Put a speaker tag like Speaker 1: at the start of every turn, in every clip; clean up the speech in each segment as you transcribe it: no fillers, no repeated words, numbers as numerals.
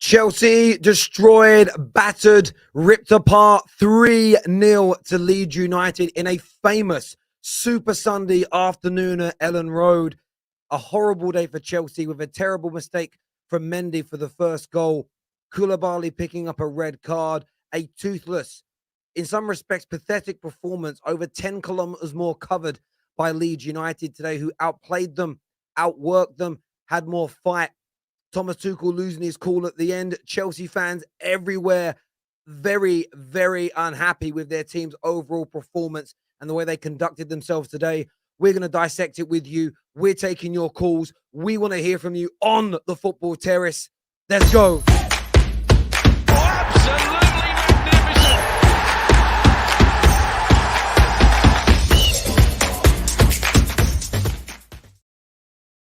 Speaker 1: Chelsea destroyed, battered, ripped apart 3-0 to Leeds United in a famous Super Sunday afternoon at Ellen Road. A horrible day for Chelsea with a terrible mistake from Mendy for the first goal. Koulibaly picking up a red card. A toothless, in some respects, pathetic performance. Over 10 kilometers more covered by Leeds United today, who outplayed them, outworked them, had more fight. Thomas Tuchel losing his cool at the end. Chelsea fans everywhere very, very unhappy with their team's overall performance and the way they conducted themselves today. We're going to dissect it with you. We're taking your calls. We want to hear from you on the football terrace. Let's go.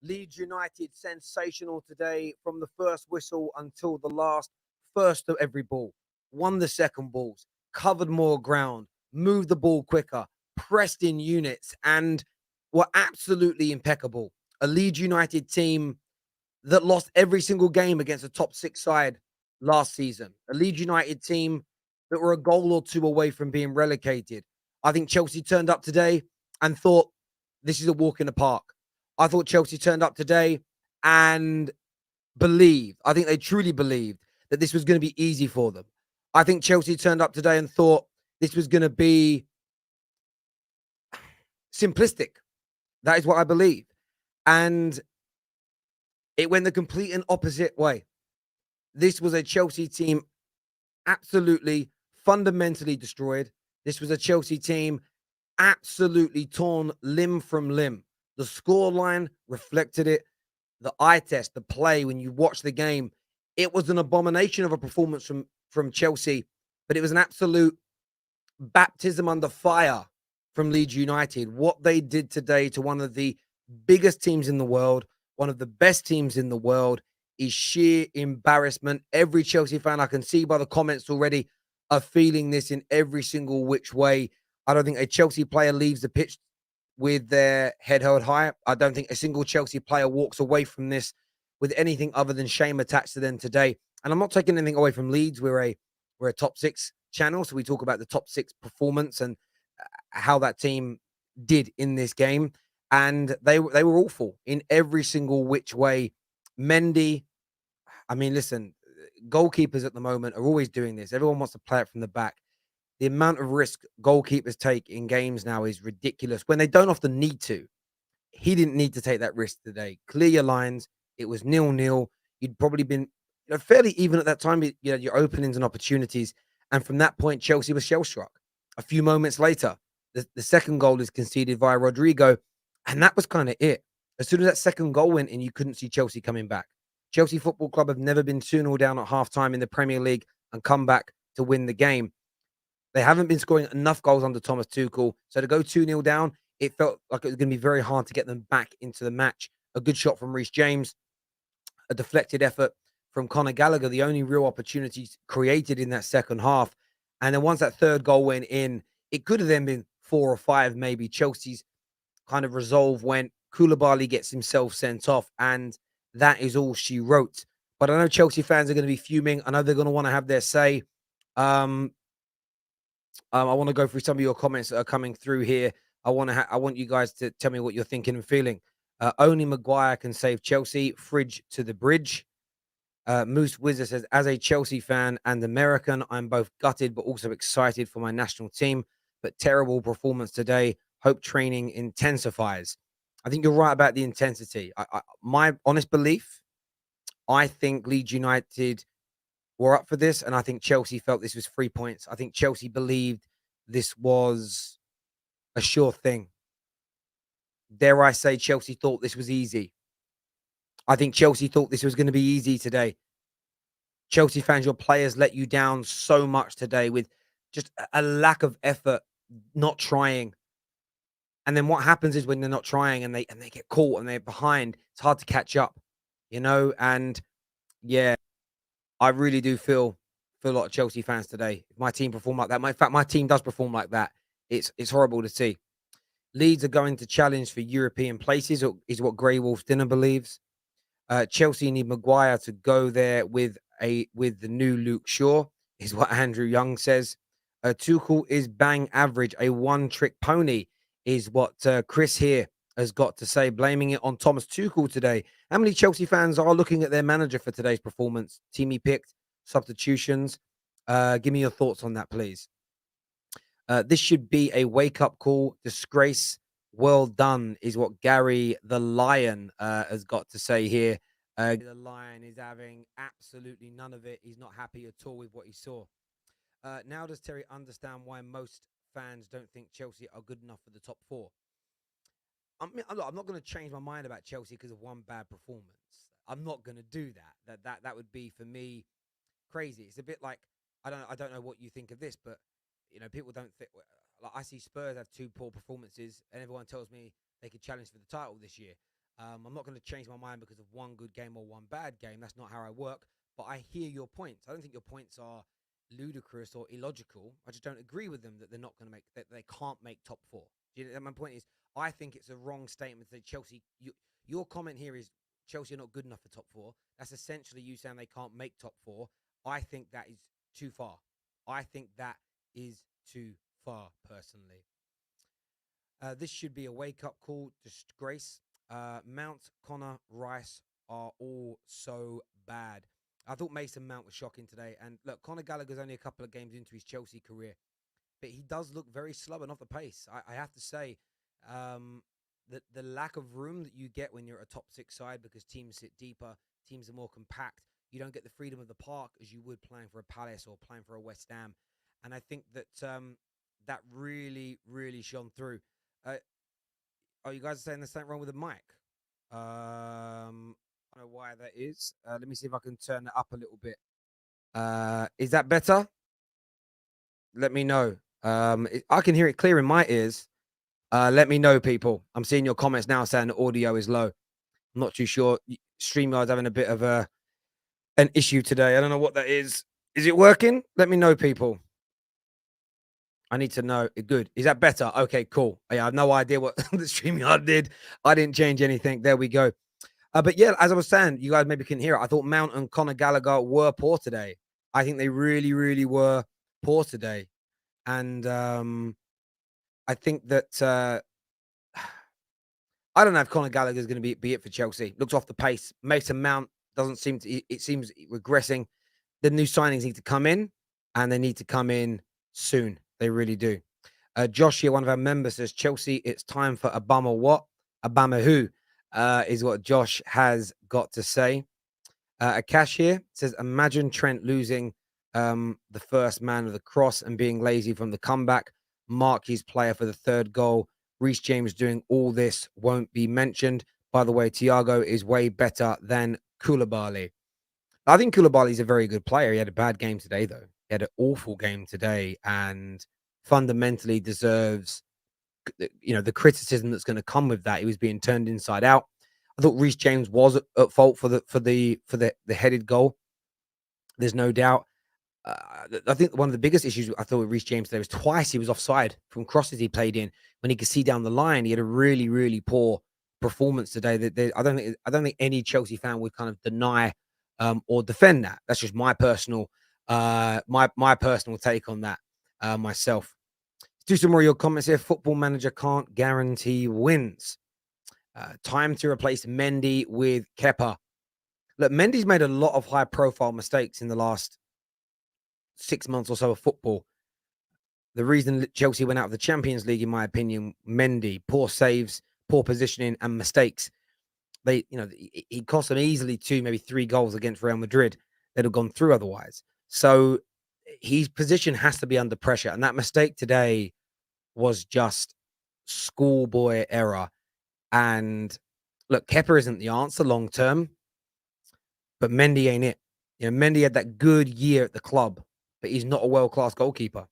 Speaker 1: Leeds United sensational today from the first whistle until the last. First of every ball, won the second balls, covered more ground, moved the ball quicker, pressed in units, and were absolutely impeccable. A Leeds United team that lost every single game against a top six side last season. A Leeds United team that were a goal or two away from being relegated. I think Chelsea turned up today and thought, this is a walk in the park. I thought Chelsea turned up today and believed, I think they truly believed that this was going to be easy for them. I think Chelsea turned up today and thought this was going to be simplistic. That is what I believe. And it went the complete and opposite way. This was a Chelsea team absolutely, fundamentally destroyed. This was a Chelsea team absolutely torn limb from limb. The scoreline reflected it. The eye test, the play, when you watch the game, it was an abomination of a performance from Chelsea, but it was an absolute baptism under fire from Leeds United. What they did today to one of the biggest teams in the world, one of the best teams in the world, is sheer embarrassment. Every Chelsea fan, I can see by the comments already, are feeling this in every single which way. I don't think a Chelsea player leaves the pitch with their head held high. I don't think a single Chelsea player walks away from this with anything other than shame attached to them today. And I'm not taking anything away from Leeds. We're a top six channel, so we talk about the top six performance and how that team did in this game. And they were awful in every single which way. Mendy, I mean, listen, goalkeepers at the moment are always doing this. Everyone wants to play it from the back. The amount of risk goalkeepers take in games now is ridiculous when they don't often need to. He didn't need to take that risk today. Clear your lines. It was 0-0. You'd probably been fairly even at that time, your openings and opportunities. And from that point, Chelsea was shell-struck. A few moments later, the second goal is conceded via Rodrigo. And that was kind of it. As soon as that second goal went in, you couldn't see Chelsea coming back. Chelsea Football Club have never been 2-0 down at halftime in the Premier League and come back to win the game. They haven't been scoring enough goals under Thomas Tuchel. So to go 2-0 down, it felt like it was going to be very hard to get them back into the match. A good shot from Reece James, a deflected effort from Conor Gallagher, the only real opportunities created in that second half. And then once that third goal went in, it could have then been 4 or 5 maybe. Chelsea's kind of resolve went. Koulibaly gets himself sent off, and that is all she wrote. But I know Chelsea fans are going to be fuming. I know they're going to want to have their say. I want to go through some of your comments that are coming through here. I want you guys to tell me what you're thinking and feeling. Only Maguire can save Chelsea. Fridge to the bridge. Moose Wizard says, as a Chelsea fan and American, I'm both gutted but also excited for my national team. But terrible performance today. Hope training intensifies. I think you're right about the intensity. My honest belief, I think Leeds United were up for this, and I think Chelsea felt this was 3 points. I think Chelsea believed this was a sure thing. Dare I say, Chelsea thought this was easy. I think Chelsea thought this was going to be easy today. Chelsea fans, your players let you down so much today with just a lack of effort, not trying. And then what happens is when they're not trying and they get caught and they're behind, it's hard to catch up, and yeah, I really do feel a lot of Chelsea fans today. If my team perform like that, in fact, my team does perform like that. It's horrible to see. Leeds are going to challenge for European places, is what Grey Wolf Dinner believes. Chelsea need Maguire to go there with with the new Luke Shaw, is what Andrew Young says. Tuchel is bang average, a one-trick pony, is what Chris here has got to say, blaming it on Thomas Tuchel today. How many Chelsea fans are looking at their manager for today's performance? Team he picked, substitutions. Give me your thoughts on that, please. This should be a wake-up call. Disgrace. Well done, is what Gary the Lion has got to say here. The Lion is having absolutely none of it. He's not happy at all with what he saw. Now does Terry understand why most fans don't think Chelsea are good enough for the top four? I'm not going to change my mind about Chelsea because of one bad performance. I'm not going to do that. That would be, for me, crazy. It's a bit like, I don't know what you think of this, but people don't think, like, I see Spurs have two poor performances, and everyone tells me they could challenge for the title this year. I'm not going to change my mind because of one good game or one bad game. That's not how I work. But I hear your points. I don't think your points are ludicrous or illogical. I just don't agree with them that they're not going to make, that they can't make top four. My point is, I think it's a wrong statement to say Chelsea. Your comment here is Chelsea are not good enough for top four. That's essentially you saying they can't make top four. I think that is too far. I think that is too far, personally. This should be a wake-up call. Disgrace. Mount, Connor, Rice are all so bad. I thought Mason Mount was shocking today. And look, Conor Gallagher's only a couple of games into his Chelsea career, but he does look very slow and off the pace. I have to say, the lack of room that you get when you're a top six side, because teams sit deeper, teams are more compact. You don't get the freedom of the park as you would playing for a Palace or playing for a West Ham. And I think that that really, really shone through. Oh, you guys are saying there's something wrong with the mic? I don't know why that is. Let me see if I can turn it up a little bit. Is that better? Let me know. I can hear it clear in my ears. Let me know, people. I'm seeing your comments now saying the audio is low. I'm not too sure. StreamYard's having a bit of an issue today. I don't know what that is. Is it working? Let me know, people. I need to know. Good. Is that better? Okay, cool. I have no idea what the StreamYard did. I didn't change anything. There we go. But yeah, as I was saying, you guys maybe can hear it. I thought Mount and Conor Gallagher were poor today. I think they really, really were poor today. And I think that I don't know if Conor Gallagher is going to be it for Chelsea. Looks off the pace. Mason Mount doesn't seem to. It seems regressing. The new signings need to come in, and they need to come in soon. They really do. Josh here, one of our members, says Chelsea. It's time for Obama. What? Obama who? Is what Josh has got to say. Akash here says, imagine Trent losing the first man of the cross and being lazy from the comeback. Mark his player for the third goal. Reece James doing all this won't be mentioned. By the way, Thiago is way better than Koulibaly. I think Koulibaly is a very good player. He had a bad game today, though. He had an awful game today and fundamentally deserves, the criticism that's going to come with that. He was being turned inside out. I thought Reece James was at fault for the headed goal. There's no doubt. I think one of the biggest issues I thought with Reece James today was twice he was offside from crosses he played in when he could see down the line. He had a really, really poor performance today. I don't think any Chelsea fan would kind of deny or defend that. That's just my personal my personal take on that myself. Let's do some more of your comments here. Football Manager can't guarantee wins. Time to replace Mendy with KEPA. Look, Mendy's made a lot of high-profile mistakes in the last 6 months or so of football. The reason that Chelsea went out of the Champions League, in my opinion, Mendy, poor saves, poor positioning, and mistakes. He cost them easily 2, maybe 3 goals against Real Madrid. They'd have gone through otherwise. So his position has to be under pressure. And that mistake today was just schoolboy error. And look, Kepa isn't the answer long term, but Mendy ain't it. Mendy had that good year at the club, but he's not a world-class goalkeeper.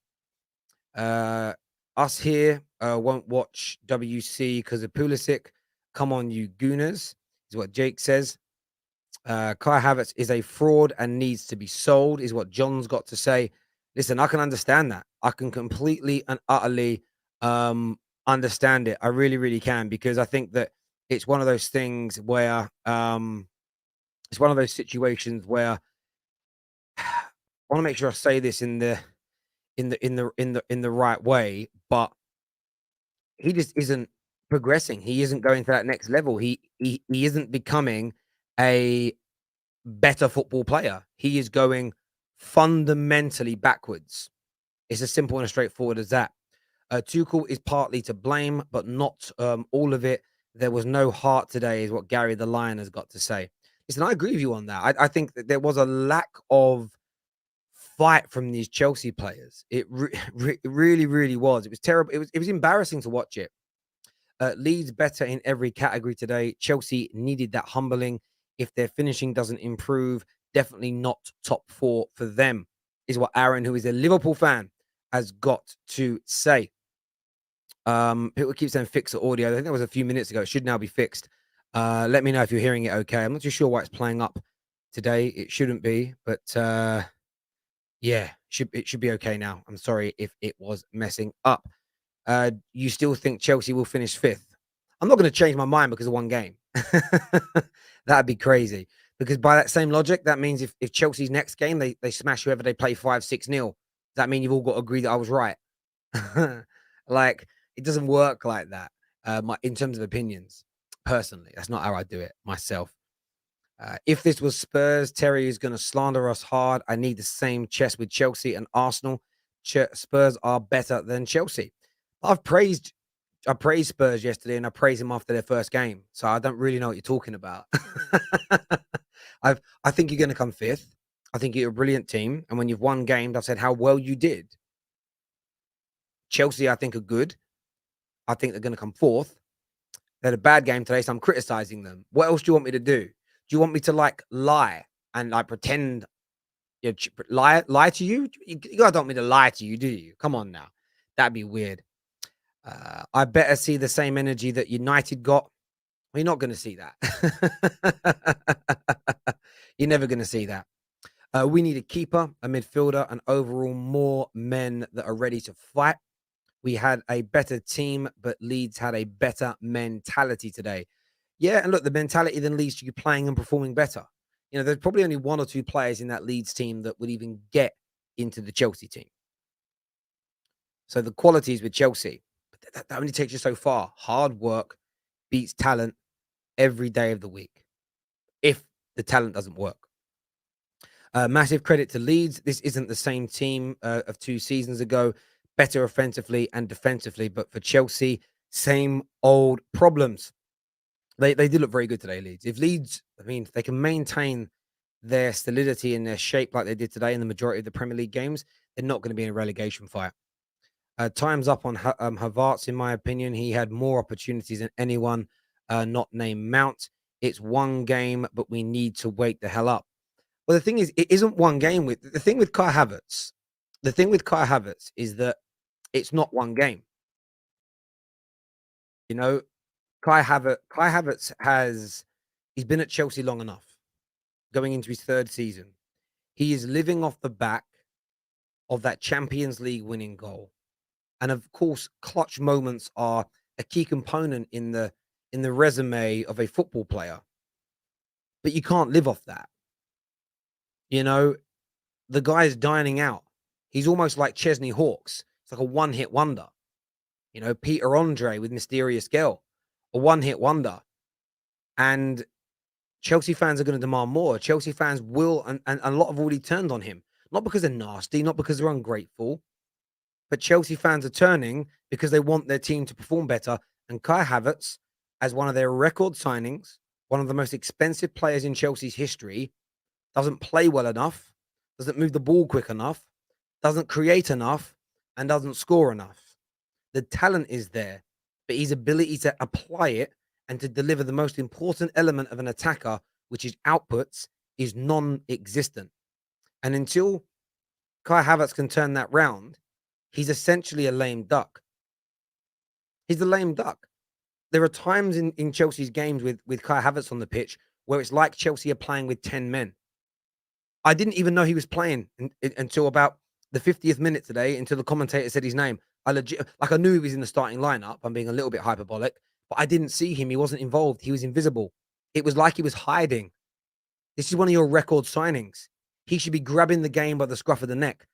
Speaker 1: Us here won't watch WC because of Pulisic. Come on, you gooners, is what Jake says. Kai Havertz is a fraud and needs to be sold, is what John's got to say. Listen, I can understand that. I can completely and utterly understand it. I really, really can, because I think that it's one of those things where it's one of those situations where I want to make sure I say this in the right way, but he just isn't progressing. He isn't going to that next level. He isn't becoming a better football player. He is going fundamentally backwards. It's as simple and as straightforward as that. Tuchel is partly to blame, but not all of it. There was no heart today, is what Gary the Lion has got to say. Listen, I agree with you on that. I think that there was a lack of fight from these Chelsea players. It really, really was. It was terrible. It was embarrassing to watch it. Leeds better in every category today. Chelsea needed that humbling. If their finishing doesn't improve, definitely not top four for them, is what Aaron, who is a Liverpool fan, has got to say. People keep saying fix the audio. I think that was a few minutes ago. It should now be fixed. Let me know if you're hearing it okay. I'm not too sure why it's playing up today. It shouldn't be, but yeah, it should be okay now. I'm sorry if it was messing up. You still think Chelsea will finish fifth? I'm not going to change my mind because of one game. That'd be crazy. Because by that same logic, that means if Chelsea's next game they smash whoever they play 5-6-0, does that mean you've all got to agree that I was right? Like, it doesn't work like that. In terms of opinions, personally, that's not how I do it myself. If this was Spurs, Terry is going to slander us hard. I need the same chest with Chelsea and Arsenal. Spurs are better than Chelsea. I praised Spurs yesterday, and I praised them after their first game. So I don't really know what you're talking about. I think you're going to come fifth. I think you're a brilliant team, and when you've won games, I've said how well you did. Chelsea, I think, are good. I think they're going to come fourth. They had a bad game today, so I'm criticizing them. What else do you want me to do? Do you want me to lie and pretend lie to you? You guys don't want me to lie to you, do you? Come on now, that'd be weird. I better see the same energy that United got. Well, you're not going to see that. You're never going to see that. We need a keeper, a midfielder, and overall more men that are ready to fight. We had a better team, but Leeds had a better mentality today. Yeah, and look, the mentality then leads to you playing and performing better. There's probably only one or two players in that Leeds team that would even get into the Chelsea team. So the qualities with Chelsea, but that only takes you so far. Hard work beats talent every day of the week, if the talent doesn't work. Massive credit to Leeds. This isn't the same team of 2 seasons ago. Better offensively and defensively, but for Chelsea, same old problems. They did look very good today, Leeds. If Leeds, if they can maintain their solidity and their shape like they did today in the majority of the Premier League games, they're not going to be in a relegation fight. Time's up on HAVERTZ, in my opinion. He had more opportunities than anyone not named Mount. It's one game, but we need to wake the hell up. Well, the thing is, it isn't one game. The thing with Kai Havertz is that it's not one game. Kai Havertz he's been at Chelsea long enough, going into his 3rd season. He is living off the back of that Champions League winning goal. And of course, clutch moments are a key component in the resume of a football player. But you can't live off that. The guy is dining out. He's almost like Chesney Hawkes. It's like a one-hit wonder. Peter Andre with Mysterious Girl, a one-hit wonder. And Chelsea fans are going to demand more. Chelsea fans will, and a lot have already turned on him. Not because they're nasty, not because they're ungrateful, but Chelsea fans are turning because they want their team to perform better. And Kai Havertz, as one of their record signings, one of the most expensive players in Chelsea's history, doesn't play well enough, doesn't move the ball quick enough, doesn't create enough, and doesn't score enough. The talent is there, but his ability to apply it and to deliver the most important element of an attacker, which is outputs, is non-existent. And until Kai Havertz can turn that round, he's essentially a lame duck. He's a lame duck. There are times in Chelsea's games with Kai Havertz on the pitch where it's like Chelsea are playing with 10 men. I didn't even know he was playing until about the 50th minute today, until the commentator said his name. I knew he was in the starting lineup. I'm being a little bit hyperbolic, but I didn't see him. He wasn't involved. He was invisible. It was like he was hiding. This is one of your record signings. he should be grabbing the game by the scruff of the neck.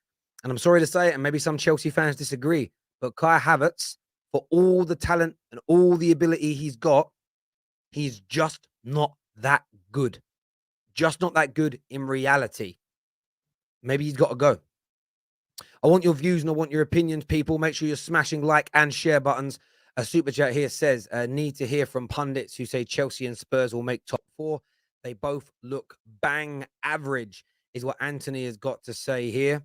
Speaker 1: And I'm sorry to say it, and maybe some Chelsea fans disagree, but Kai Havertz, for all the talent and all the ability he's got, he's just not that good. Just not that good in reality. Maybe he's got to go. I want your views and I want your opinions, people. Make sure you're smashing like and share buttons. A super chat here says, need to hear from pundits who say Chelsea and Spurs will make top four. They both look bang average, is what Anthony has got to say here.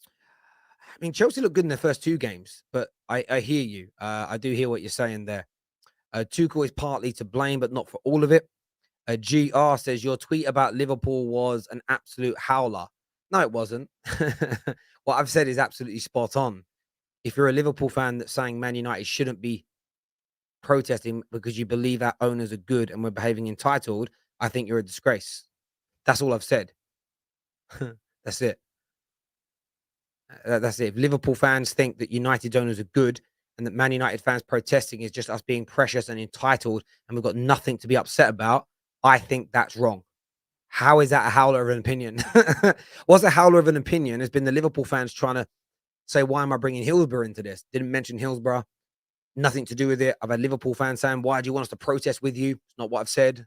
Speaker 1: I mean, Chelsea look good in their first two games, but I hear you. I do hear what you're saying there. Tuchel is partly to blame, but not for all of it. GR says, your tweet about Liverpool was an absolute howler. No, it wasn't. What I've said is absolutely spot on. If you're a Liverpool fan that's saying Man United shouldn't be protesting because you believe our owners are good and we're behaving entitled, I think you're a disgrace. That's all I've said. That's it. That's it. If Liverpool fans think that United owners are good and that Man United fans protesting is just us being precious and entitled and we've got nothing to be upset about, I think that's wrong. How is that a howler of an opinion? What's a howler of an opinion has been the Liverpool fans trying to say, why am I bringing Hillsborough into this? Didn't mention Hillsborough. Nothing to do with it. I've had Liverpool fans saying, why do you want us to protest with you? It's not what I've said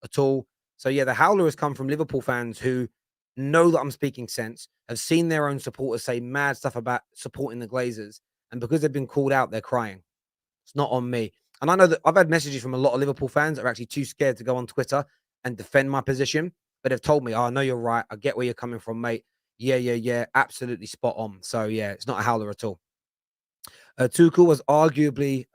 Speaker 1: at all. So, yeah, the howler has come from Liverpool fans who know that I'm speaking sense, have seen their own supporters say mad stuff about supporting the Glazers. And because they've been called out, they're crying. It's not on me. And I know that I've had messages from a lot of Liverpool fans that are actually too scared to go on Twitter and defend my position. But they've told me, oh, I know you're right. I get where you're coming from, mate. Yeah. Absolutely spot on. So, yeah, it's not a howler at all. Tuchel was arguably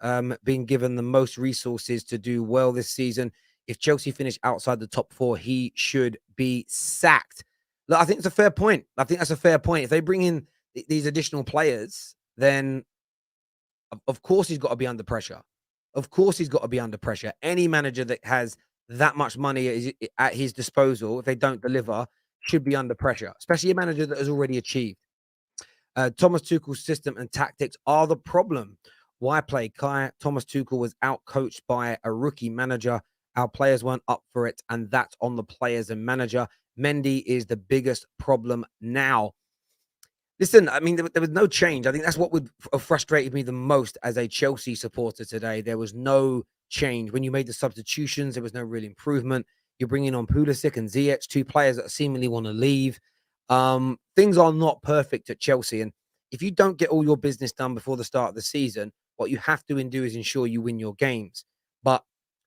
Speaker 1: being given the most resources to do well this season. If Chelsea finish outside the top four, he should be sacked. Look, I think it's a fair point. I think that's a fair point. If they bring in these additional players, then of course he's got to be under pressure. Of course he's got to be under pressure. Any manager that has that much money at his disposal, if they don't deliver, should be under pressure, especially a manager that has already achieved. Thomas Tuchel's system and tactics are the problem. Why play Kai? Thomas Tuchel was outcoached by a rookie manager. Our players weren't up for it, and that's on the players and manager. Mendy is the biggest problem now. Listen, I mean, there was no change. I think that's what would have frustrated me the most as a Chelsea supporter today. There was no change. When you made the substitutions, there was no real improvement. You're bringing on Pulisic and Ziyech, two players that seemingly want to leave. Things are not perfect at Chelsea. And if you don't get all your business done before the start of the season, what you have to do is ensure you win your games. But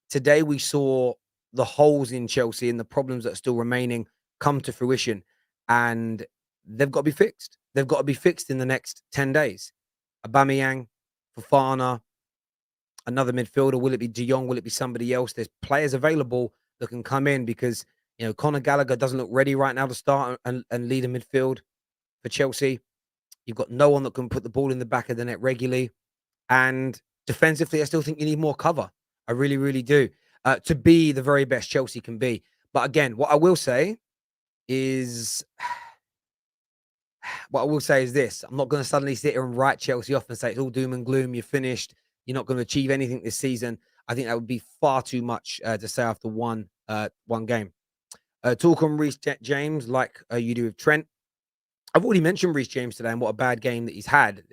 Speaker 1: today we saw the holes in Chelsea and the problems that are still remaining come to fruition. And they've got to be fixed. They've got to be fixed in the next 10 days. Aubameyang, Fofana, another midfielder. Will it be De Jong? Will it be somebody else? There's players available that can come in because, you know, Conor Gallagher doesn't look ready right now to start and lead a midfield for Chelsea. You've got no one that can put the ball in the back of the net regularly. And defensively, I still think you need more cover. I really, really do. To be the very best Chelsea can be. But again, what I will say is this. I'm not going to suddenly sit here and write Chelsea off and say it's all doom and gloom. You're finished. You're not going to achieve anything this season. I think that would be far too much to say after one game. Talk on Reece James like you do with Trent. I've already mentioned Reece James today and what a bad game that he's had.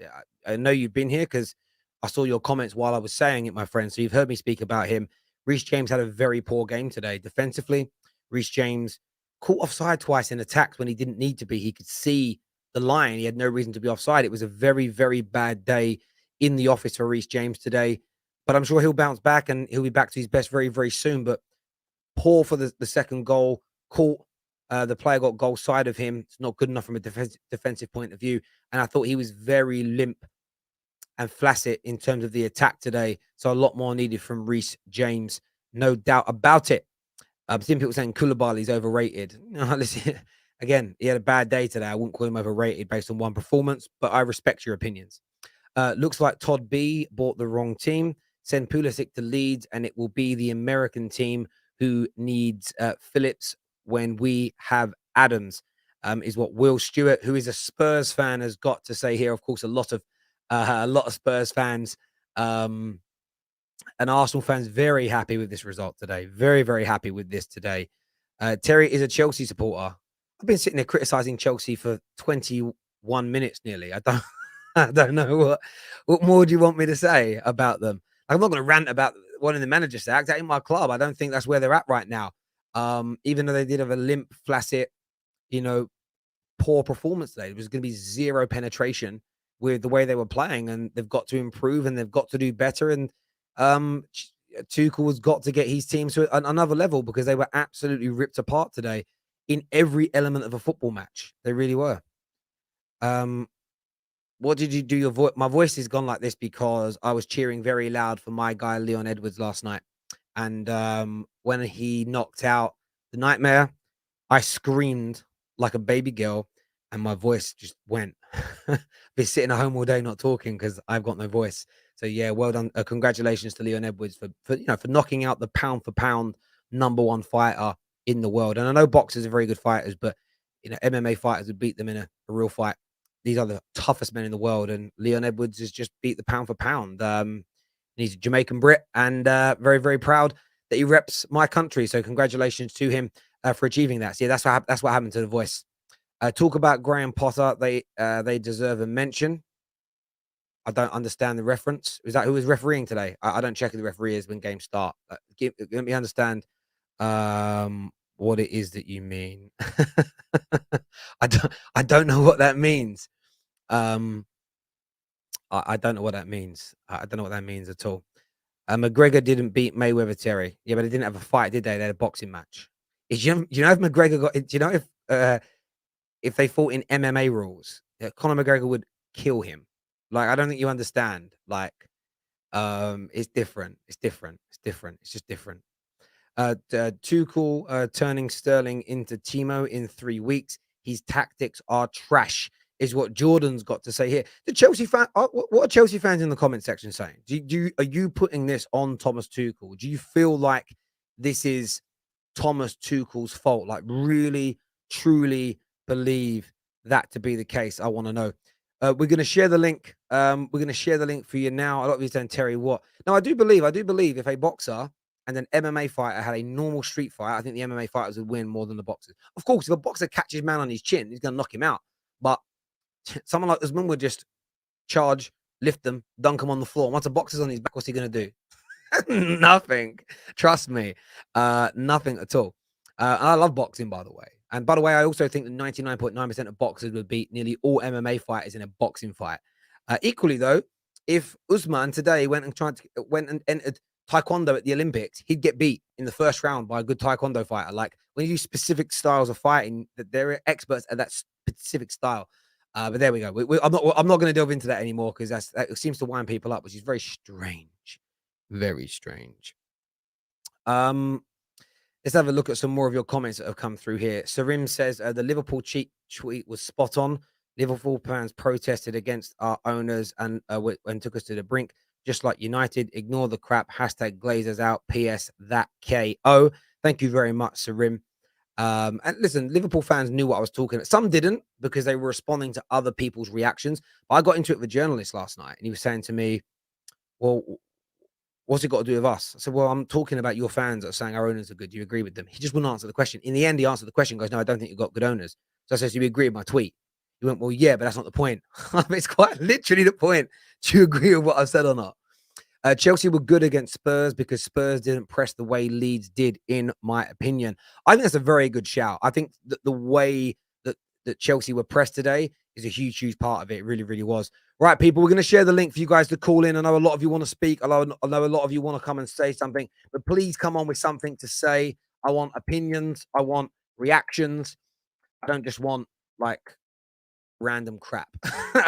Speaker 1: I know you've been here because I saw your comments while I was saying it, my friend. So you've heard me speak about him. Reece James had a very poor game today. Defensively, Reece James caught offside twice in attacks when he didn't need to be. He could see the line. He had no reason to be offside. It was a very, very bad day in the office for Reece James today. But I'm sure he'll bounce back and he'll be back to his best very, very soon. But poor for the second goal. Caught. The player got goal side of him. It's not good enough from a defensive point of view. And I thought he was very limp and flaccid in terms of the attack today. So a lot more needed from Reece James. No doubt about it. Some people saying Koulibaly's overrated. No, listen, again, he had a bad day today. I wouldn't call him overrated based on one performance, but I respect your opinions. Looks like Todd B bought the wrong team. Send Pulisic to Leeds, and it will be the American team who needs Phillips when we have Adams, is what Will Stewart, who is a Spurs fan, has got to say here. Of course, a lot of Spurs fans and Arsenal fans very happy with this result today. Very, very happy with this today. Terry is a Chelsea supporter. I've been sitting there criticizing Chelsea for 21 minutes nearly. I don't know what more do you want me to say about them. I'm not going to rant about wanting the manager sacked. That ain't my club. I don't think that's where they're at right now. Even though they did have a limp, flaccid, poor performance today, there was going to be zero penetration with the way they were playing, and they've got to improve and they've got to do better. And Tuchel has got to get his team to another level because they were absolutely ripped apart today in every element of a football match. They really were. What did you do? Your voice? My voice is gone like this because I was cheering very loud for my guy Leon Edwards last night, and when he knocked out the Nightmare, I screamed like a baby girl, and my voice just went. Been sitting at home all day not talking because I've got no voice. So yeah, well done. Congratulations to Leon Edwards for knocking out the pound for pound #1 fighter in the world. And I know boxers are very good fighters, but MMA fighters would beat them in a real fight. These are the toughest men in the world, and Leon Edwards has just beat the pound for pound. He's a Jamaican Brit, and very, very proud that he reps my country. So congratulations to him for achieving that. So yeah, that's what happened to the voice. Talk about Graham Potter. They deserve a mention. I don't understand the reference. Is that who was refereeing today? I don't check who the referee is when games start. Let me understand what it is that you mean. I don't know what that means. I don't know what that means. I don't know what that means at all. McGregor didn't beat Mayweather, Terry. Yeah, but they didn't have a fight, did they? They had a boxing match. You know if McGregor got? Do you know if they fought in MMA rules, Conor McGregor would kill him? Like, I don't think you understand. Like, it's different. It's different. It's different. It's just different. Tuchel turning Sterling into Timo in 3 weeks. His tactics are trash, is what Jordan's got to say here. The Chelsea fan, what are Chelsea fans in the comment section saying? Are you putting this on Thomas Tuchel? Do you feel like this is Thomas Tuchel's fault? Like, really, truly believe that to be the case? I want to know. We're going to share the link. We're going to share the link for you now. A lot of you saying, Terry, what? No, I do believe if a boxer and an MMA fighter had a normal street fight, I think the MMA fighters would win more than the boxers. Of course, if a boxer catches man on his chin, he's going to knock him out. But someone like Usman would just charge, lift them, dunk him on the floor. Once a boxer's on his back, what's he going to do? Nothing. Trust me. Nothing at all. I love boxing, by the way. And by the way, I also think that 99.9% of boxers would beat nearly all MMA fighters in a boxing fight. Equally, though, if Usman today went and entered Taekwondo at the Olympics, he'd get beat in the first round by a good Taekwondo fighter. Like, when you use specific styles of fighting, that they're experts at that specific style. But there we go. I'm not going to delve into that anymore because that seems to wind people up, which is very strange. Very strange. Let's have a look at some more of your comments that have come through here. Sarim says the Liverpool cheat tweet was spot on. Liverpool fans protested against our owners and took us to the brink, just like United. Ignore the crap. Hashtag Glazers out. PS that KO. Thank you very much, Sarim. And listen, Liverpool fans knew what I was talking about. Some didn't because they were responding to other people's reactions. But I got into it with a journalist last night, and he was saying to me, well, what's it got to do with us? I said, well, I'm talking about your fans that are saying our owners are good. Do you agree with them? He just wouldn't answer the question. In the end, he answered the question, goes, no, I don't think you've got good owners. So I said, do you agree with my tweet? He went, well, yeah, but that's not the point. It's quite literally the point. Do you agree with what I said or not? Chelsea were good against Spurs because Spurs didn't press the way Leeds did, in my opinion. I think that's a very good shout. I think that the way that Chelsea were pressed today is a huge, huge part of it. It really, really was. Right, people, we're going to share the link for you guys to call in. I know a lot of you want to speak. I know a lot of you want to come and say something, but please come on with something to say. I want opinions. I want reactions. I don't just want like random crap.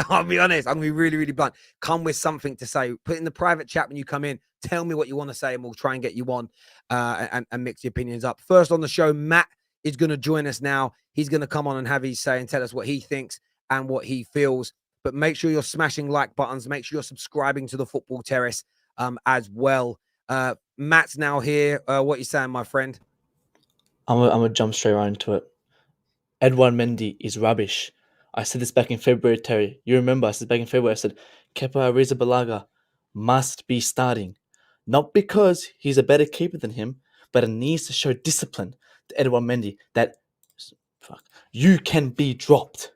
Speaker 1: I'll be honest. I'm going to be really, really blunt. Come with something to say. Put in the private chat when you come in. Tell me what you want to say and we'll try and get you on and mix the opinions up. First on the show, Matt is going to join us now. He's going to come on and have his say and tell us what he thinks and what he feels. But make sure you're smashing like buttons. Make sure you're subscribing to the Football Terrace as well. Matt's now here. What are you saying, my friend?
Speaker 2: I'm gonna jump straight right into it. Edouard Mendy is rubbish. I said this back in February, Terry. You remember I said back in February, I said Kepa Arrizabalaga must be starting. Not because he's a better keeper than him, but it needs to show discipline to Edouard Mendy that Fuck. You can be dropped.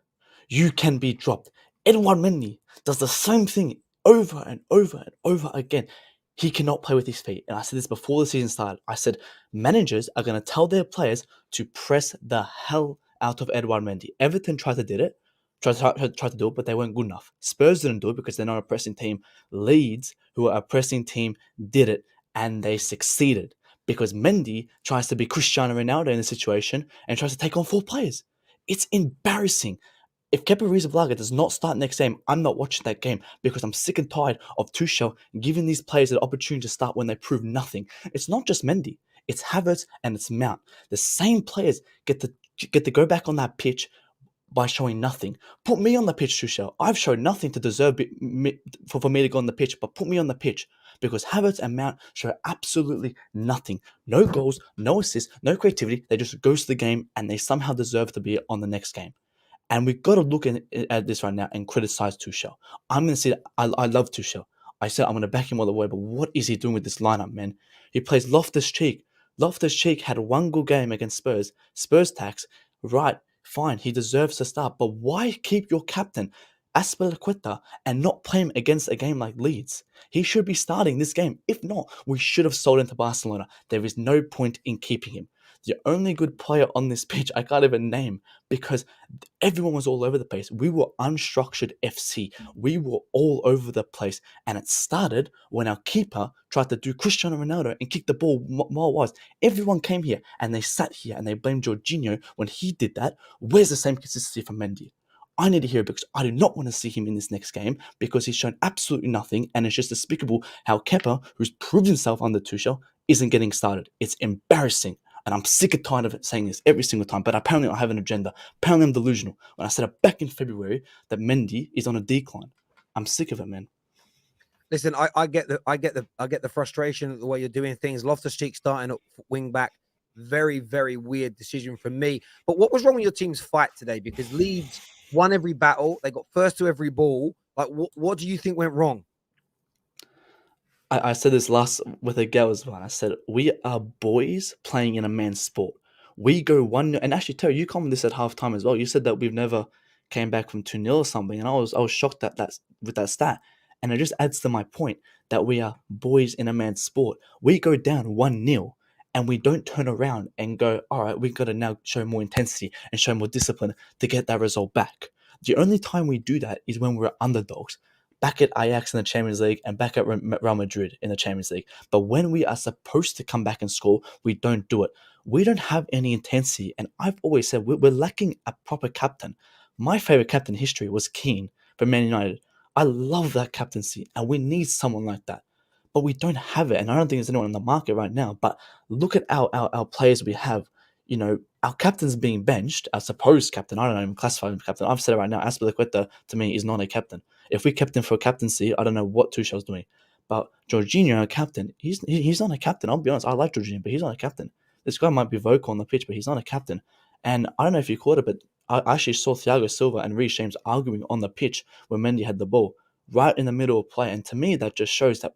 Speaker 2: You can be dropped. Edouard Mendy does the same thing over and over and over again. He cannot play with his feet. And I said this before the season started. I said managers are going to tell their players to press the hell out of Edouard Mendy. Everton tried to do it, but they weren't good enough. Spurs didn't do it because they're not a pressing team. Leeds, who are a pressing team, did it, and they succeeded. Because Mendy tries to be Cristiano Ronaldo in the situation and tries to take on 4 players. It's embarrassing. If Kepa Arrizabalaga does not start next game, I'm not watching that game because I'm sick and tired of Tuchel giving these players the opportunity to start when they prove nothing. It's not just Mendy. It's Havertz and it's Mount. The same players get to go back on that pitch by showing nothing. Put me on the pitch, Tuchel. I've shown nothing to deserve for me to go on the pitch, but put me on the pitch because Havertz and Mount show absolutely nothing. No goals, no assists, no creativity. They just ghost the game and they somehow deserve to be on the next game. And we've got to look at this right now and criticize Tuchel. I'm going to say that I love Tuchel. I said I'm going to back him all the way, but what is he doing with this lineup, man? He plays Loftus-Cheek. Loftus-Cheek had one good game against Spurs. Spurs tax, right, fine, he deserves to start, but why keep your captain, Azpilicueta, and not play him against a game like Leeds? He should be starting this game. If not, we should have sold him to Barcelona. There is no point in keeping him. The only good player on this pitch I can't even name because everyone was all over the place. We were unstructured FC. We were all over the place. And it started when our keeper tried to do Cristiano Ronaldo and kick the ball more wise. Everyone came here and they sat here and they blamed Jorginho when he did that. Where's the same consistency from Mendy? I need to hear it because I do not want to see him in this next game because he's shown absolutely nothing and it's just despicable how Kepa, who's proved himself under Tuchel, isn't getting started. It's embarrassing. And I'm sick and tired of saying this every single time, but apparently I have an agenda. Apparently I'm delusional. When I said it back in February that Mendy is on a decline. I'm sick of it, man.
Speaker 1: Listen, I get the frustration of the way you're doing things. Loftus-Cheek starting at wing back, very, very weird decision from me. But what was wrong with your team's fight today? Because Leeds won every battle, they got first to every ball. Like, what do you think went wrong?
Speaker 2: I said this last with EGAL as well. I said we are boys playing in a man's sport. We go 1-0, and actually, Terry, you commented this at halftime as well. You said that we've never came back from 2-0 or something, and I was shocked at that with that stat. And it just adds to my point that we are boys in a man's sport. We go down 1-0 and we don't turn around and go, all right, we've got to now show more intensity and show more discipline to get that result back. The only time we do that is when we're underdogs. Back at Ajax in the Champions League and back at Real Madrid in the Champions League. But when we are supposed to come back and score, we don't do it. We don't have any intensity. And I've always said we're lacking a proper captain. My favorite captain in history was Keane for Man United. I love that captaincy and we need someone like that. But we don't have it. And I don't think there's anyone in the market right now. But look at our players we have. You know, our captain's being benched, our supposed captain. I don't even classify him captain. I've said it right now. Azpilicueta to me is not a captain. If we kept him for a captaincy, I don't know what Tuchel's doing. But Jorginho, a captain, he's not a captain. I'll be honest, I like Jorginho, but he's not a captain. This guy might be vocal on the pitch, but he's not a captain. And I don't know if you caught it, but I actually saw Thiago Silva and Reece James arguing on the pitch when Mendy had the ball, right in the middle of play. And to me, that just shows that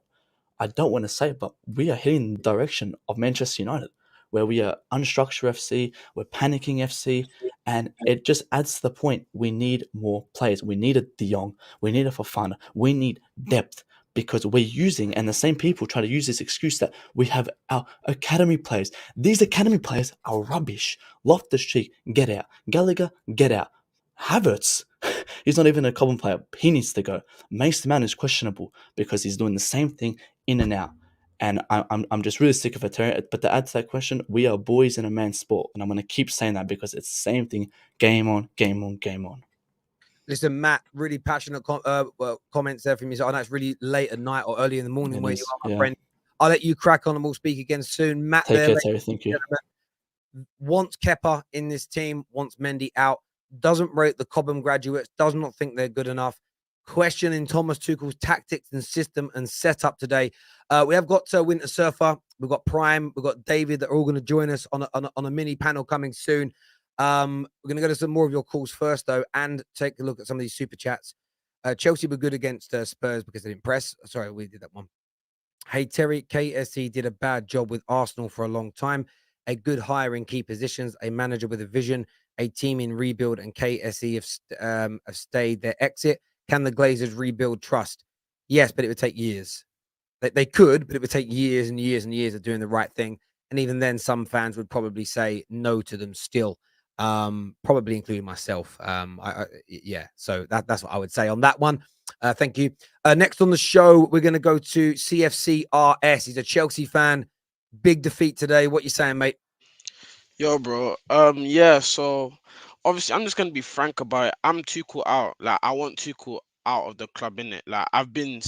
Speaker 2: I don't want to say it, but we are heading the direction of Manchester United, where we are unstructured FC, we're panicking FC, and it just adds to the point we need more players. We need a De Jong, we need a Fofana, we need depth because we're using, and the same people try to use this excuse that we have our academy players. These academy players are rubbish. Loftus-Cheek, get out. Gallagher, get out. Havertz, he's not even a common player. He needs to go. Mason Mount is questionable because he's doing the same thing in and out. And I'm just really sick of it. But to add to that question, we are boys in a man's sport. And I'm going to keep saying that because it's the same thing. Game on, game on, game on.
Speaker 1: Listen, Matt, really passionate comments there from you. So I know it's really late at night or early in the morning where you are, my friend. I'll let you crack on and we'll speak again soon. Matt,
Speaker 2: Take care, Terry. Thank you.
Speaker 1: Wants Kepa in this team, wants Mendy out, doesn't rate the Cobham graduates, does not think they're good enough. Questioning Thomas Tuchel's tactics and system and setup today. We have got Winter Surfer, we've got Prime, we've got David that are all going to join us on a mini panel coming soon. We're going to go to some more of your calls first, though, and take a look at some of these super chats. Chelsea were good against Spurs because they didn't press. Sorry, we did that one. Hey, Terry, KSE did a bad job with Arsenal for a long time. A good hire in key positions, a manager with a vision, a team in rebuild and KSE have stayed their exit. Can the Glazers rebuild trust? Yes, but it would take years. They could, but it would take years and years and years of doing the right thing. And even then, some fans would probably say no to them still, probably including myself. Yeah, so that's what I would say on that one. Thank you. Next on the show, we're going to go to CFCRS. He's a Chelsea fan. Big defeat today. What you saying, mate?
Speaker 3: Yo, bro. Yeah. So obviously, I'm just gonna be frank about it. I'm Tuchel out. Like, I want Tuchel out of the club, innit? Like, I've been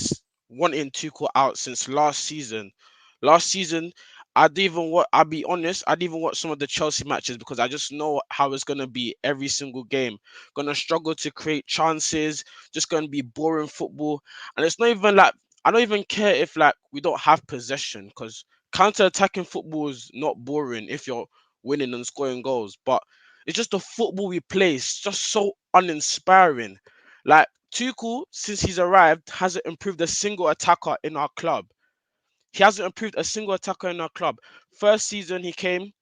Speaker 3: wanting Tuchel out since last season. Last season, I didn't even what. I'll be honest. I didn't even watch some of the Chelsea matches because I just know how it's gonna be every single game. Gonna struggle to create chances. Just gonna be boring football. And it's not even like I don't even care if like we don't have possession because counter-attacking football is not boring if you're winning and scoring goals. But it's just the football we play. It's just so uninspiring. Like Tuchel, since he's arrived, hasn't improved a single attacker in our club. He hasn't improved a single attacker in our club. First season he came,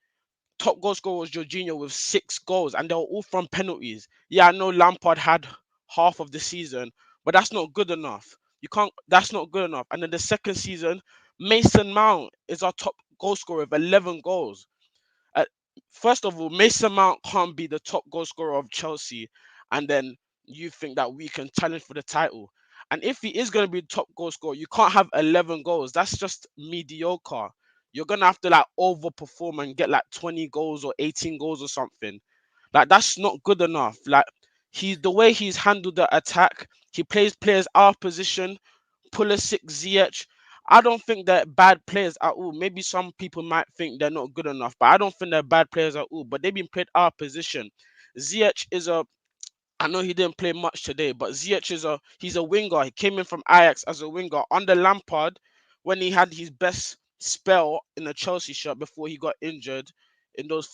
Speaker 3: top goal scorer was Jorginho with 6 goals, and they were all from penalties. Yeah, I know Lampard had half of the season, but that's not good enough. You can't. That's not good enough. And then the second season, Mason Mount is our top goal scorer with 11 goals. Uh, First of all, Mason Mount can't be the top goal scorer of Chelsea, and then you think that we can challenge for the title. And if he is going to be the top goal scorer, you can't have 11 goals. That's just mediocre. You're going to have to like overperform and get like 20 goals or 18 goals or something. Like that's not good enough. Like the way he's handled the attack, he plays players out of position. Pulisic, Ziyech. I don't think they're bad players at all. Maybe some people might think they're not good enough, but I don't think they're bad players at all. But they've been played out of position. Ziyech is a I know he didn't play much today, but Ziyech is he's a winger. He came in from Ajax as a winger under Lampard when he had his best spell in the Chelsea shirt before he got injured in those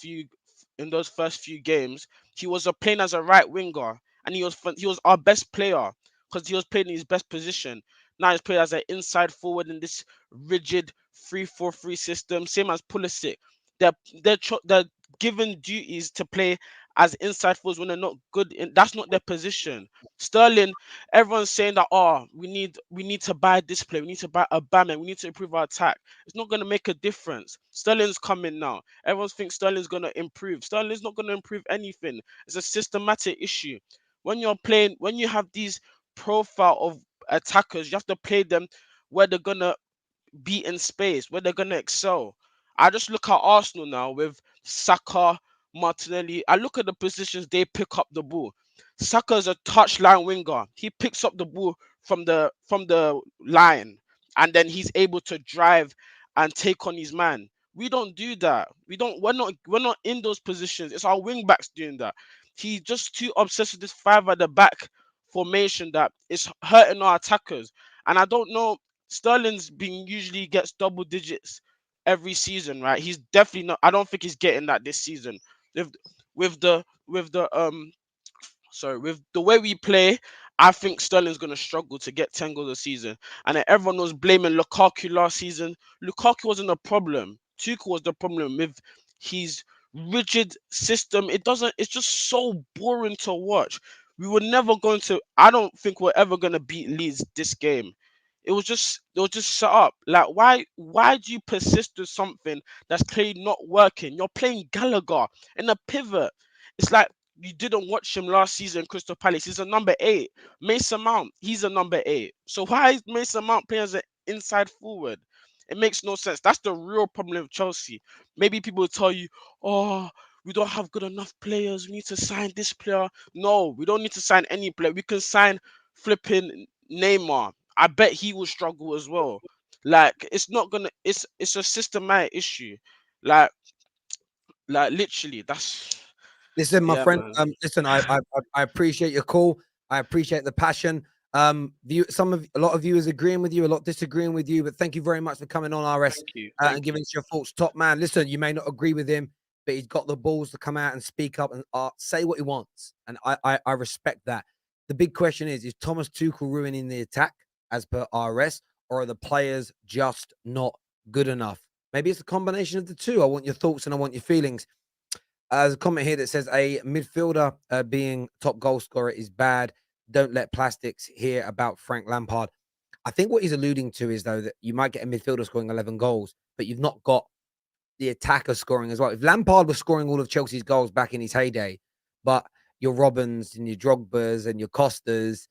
Speaker 3: first few games. He was playing as a right winger, and he was our best player because he was playing in his best position. Now he's playing as an inside forward in this rigid 3-4-3 system, same as Pulisic. They're they're given duties to play as inside forwards when they're not good in that's not their position. Sterling, everyone's saying that we need to buy this player, we need to buy a Aubameyang, we need to improve our attack. It's not gonna make a difference. Sterling's coming now. Everyone thinks Sterling's gonna improve. Sterling's not gonna improve anything. It's a systematic issue. When you have these profile of attackers, you have to play them where they're gonna be in space, where they're gonna excel. I just look at Arsenal now with Saka, Martinelli. I look at the positions they pick up the ball. Saka's a touchline winger. He picks up the ball from the line, and then he's able to drive and take on his man. We don't do that. We don't. We're not in those positions. It's our wing backs doing that. He's just too obsessed with this five at the back formation that is hurting our attackers. And I don't know. Sterling's been usually gets double digits every season, right? He's definitely not. I don't think he's getting that this season. With with the way we play, I think Sterling's gonna struggle to get 10 goals a season. And then everyone was blaming Lukaku last season. Lukaku wasn't a problem. Tuchel was the problem with his rigid system. It's just so boring to watch. We were never going to. I don't think we're ever gonna beat Leeds this game. It was just set up. Like why do you persist with something that's clearly not working? You're playing Gallagher in a pivot. It's like you didn't watch him last season, Crystal Palace. He's a number 8. Mason Mount, he's a number 8. So why is Mason Mount playing as an inside forward? It makes no sense. That's the real problem with Chelsea. Maybe people will tell you, oh, we don't have good enough players. We need to sign this player. No, we don't need to sign any player. We can sign flipping Neymar. I bet he will struggle as well. Like it's not gonna. It's a systematic issue. Like literally, that's
Speaker 1: Listen, my
Speaker 3: yeah,
Speaker 1: friend.
Speaker 3: man.
Speaker 1: Listen, I appreciate your call. I appreciate the passion. A lot of viewers agreeing with you, a lot disagreeing with you. But thank you very much for coming on RS
Speaker 3: Thank you.
Speaker 1: and
Speaker 3: Thank
Speaker 1: giving
Speaker 3: you.
Speaker 1: us your thoughts. Top man. Listen, you may not agree with him, but he's got the balls to come out and speak up and say what he wants, and I respect that. The big question is Thomas Tuchel ruining the attack as per RS, or are the players just not good enough? Maybe it's a combination of the two. I want your thoughts and I want your feelings. There's a comment here that says a midfielder being top goal scorer is bad. Don't let plastics hear about Frank Lampard. I think what he's alluding to is, though, that you might get a midfielder scoring 11 goals, but you've not got the attacker scoring as well. If Lampard was scoring all of Chelsea's goals back in his heyday, but your Robins and your Drogbas and your Costas,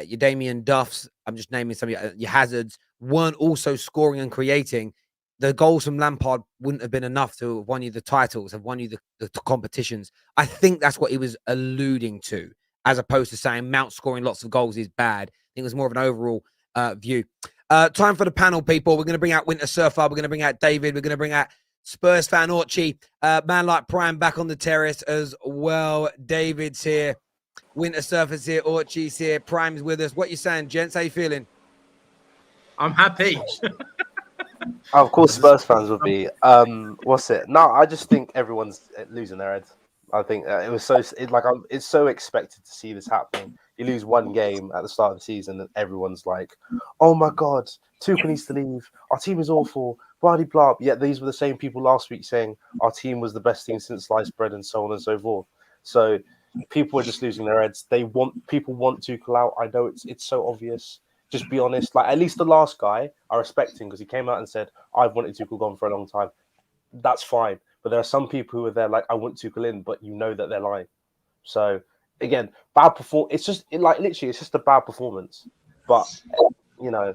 Speaker 1: your Damien Duffs, I'm just naming some of your Hazards, weren't also scoring and creating, the goals from Lampard wouldn't have been enough to have won you the titles, have won you the competitions. I think that's what he was alluding to, as opposed to saying Mount scoring lots of goals is bad. I think it was more of an overall view. Time for the panel, people. We're going to bring out Winter Surfer. We're going to bring out David. We're going to bring out Spurs fan Orchie. Man like Prime back on the terrace as well. David's here. Winter Surfer's here. Orchie's here. Prime's with us. What you saying, gents? How you feeling?
Speaker 4: I'm happy.
Speaker 5: Of course, Spurs fans would be. What's it? No, I just think everyone's losing their heads. I think it was so it's so expected to see this happening. You lose one game at the start of the season, and everyone's like, "Oh my God, Tuchel needs to leave. Our team is awful." Blah blah blah. Yet these were the same people last week saying our team was the best team since sliced bread, and so on and so forth. So people are just losing their heads. People want Tuchel out. I know it's so obvious. Just be honest. Like, at least the last guy, I respect him because he came out and said, "I've wanted Tuchel gone for a long time." That's fine. But there are some people who are there like, "I want Tuchel in," but you know that they're lying. So again, bad perform. It's just literally, it's just a bad performance. But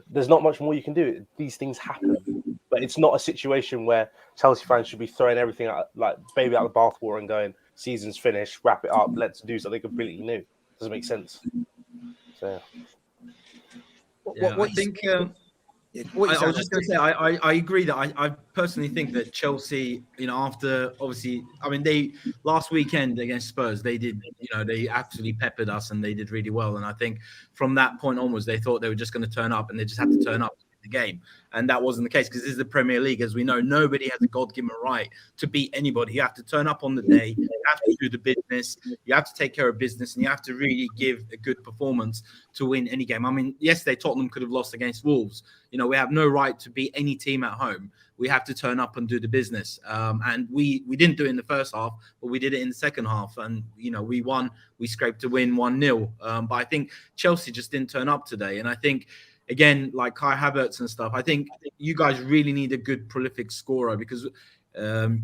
Speaker 5: there's not much more you can do. These things happen. But it's not a situation where Chelsea fans should be throwing everything out, like baby out of the bathwater and going, "Season's finished, wrap it up, let's do something completely new." Doesn't make sense. So yeah.
Speaker 4: I think. I was just going to say, I agree that I personally think that Chelsea, after obviously, I mean, they last weekend against Spurs, they did, they absolutely peppered us and they did really well. And I think from that point onwards, they thought they were just going to turn up and they just had to turn up to win the game. And that wasn't the case because this is the Premier League. As we know, nobody has a God-given right to beat anybody. You have to turn up on the day. You have to do the business. You have to take care of business and you have to really give a good performance to win any game. I mean, yesterday, Tottenham could have lost against Wolves. We have no right to beat any team at home. We have to turn up and do the business. And we didn't do it in the first half, but we did it in the second half. And, we won. We scraped a win 1-0. But I think Chelsea just didn't turn up today. And I think, again, like Kai Havertz and stuff, I think you guys really need a good prolific scorer because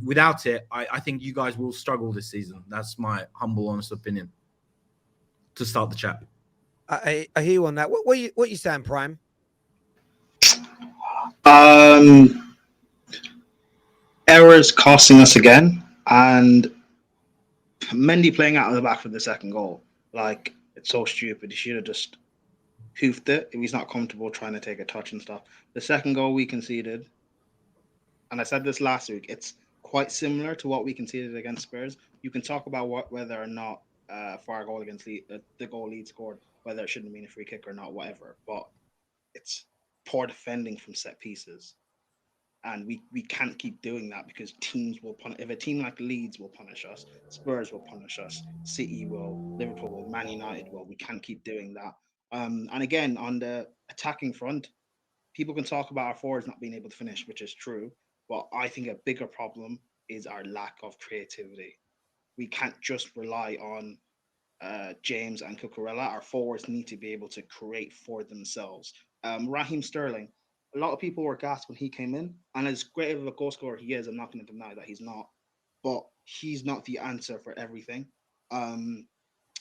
Speaker 4: without it, I think you guys will struggle this season. That's my humble, honest opinion to start the chat.
Speaker 1: I hear you on that. What you saying, Prime?
Speaker 6: Errors costing us again, and Mendy playing out of the back for the second goal. Like, it's so stupid. He should have just hoofed it if he's not comfortable trying to take a touch and stuff. The second goal we conceded, and I said this last week, it's quite similar to what we conceded against Spurs. You can talk about whether or not for our goal against the goal Leeds scored, whether it shouldn't have been a free kick or not, whatever. But it's poor defending from set pieces. And we can't keep doing that because teams will punish. If a team like Leeds will punish us, Spurs will punish us, City will, Liverpool will, Man United will. We can't keep doing that. And again, on the attacking front, people can talk about our forwards not being able to finish, which is true. But I think a bigger problem is our lack of creativity. We can't just rely on James and Cucurella. Our forwards need to be able to create for themselves. Raheem Sterling, a lot of people were gassed when he came in, and as great of a goal scorer he is, I'm not going to deny that he's not, but he's not the answer for everything.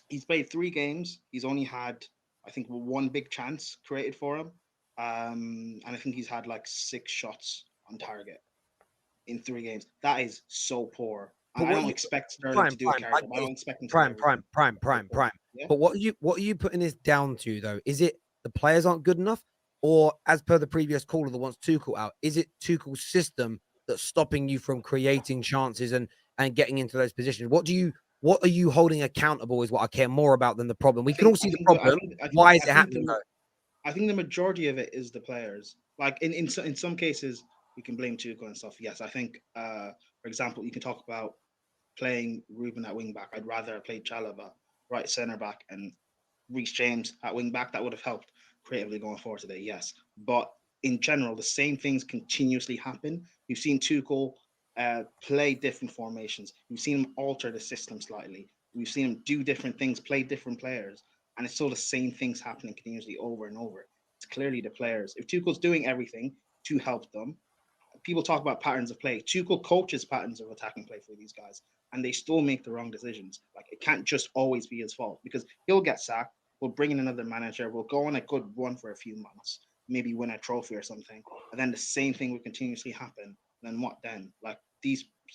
Speaker 6: He's played 3 games. He's only had, I think, 1 big chance created for him, and I think he's had like 6 shots on target in 3 games. That is so poor. I don't expect Sterling to do a character. I don't expect him to do
Speaker 1: Prime. Yeah? But what are you putting this down to, though? Is it the players aren't good enough? Or, as per the previous caller that wants Tuchel out, is it Tuchel's system that's stopping you from creating chances and getting into those positions? What are you holding accountable is what I care more about than the problem. We can all see the problem. Why is it happening, though?
Speaker 6: I think the majority of it is the players. Like, in some cases, we can blame Tuchel and stuff. Yes, I think, for example, you can talk about playing Ruben at wing back. I'd rather have played Chalobah right centre back and Reece James at wing back. That would have helped creatively going forward today, yes. But in general, the same things continuously happen. We've seen Tuchel play different formations. We've seen him alter the system slightly. We've seen him do different things, play different players, and it's still the same things happening continuously over and over. It's clearly the players. If Tuchel's doing everything to help them, people talk about patterns of play. Tuchel coaches patterns of attacking play for these guys, and they still make the wrong decisions. Like, it can't just always be his fault, because he'll get sacked. We'll bring in another manager. We'll go on a good run for a few months, maybe win a trophy or something, and then the same thing will continuously happen. And then what then? Like,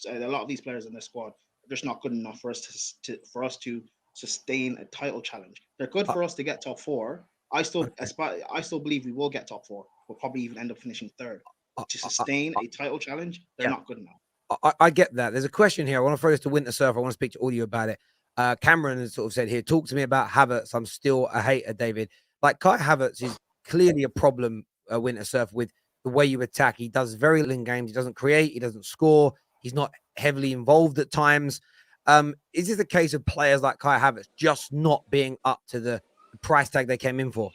Speaker 6: a lot of these players in the squad are just not good enough for us to sustain a title challenge. They're good for us to get top 4. I still believe we will get top 4. We'll probably even end up finishing 3rd. To sustain a title challenge, they're not good enough.
Speaker 1: I get that. There's a question here. I want to throw this to Winter Surf. I want to speak to all of you about it. Cameron has sort of said here, talk to me about Havertz. I'm still a hater, David. Like, Kai Havertz is clearly a problem, Winter Surf, with the way you attack. He does very little in games. He doesn't create. He doesn't score. He's not heavily involved at times. Is this a case of players like Kai Havertz just not being up to the price tag they came in for?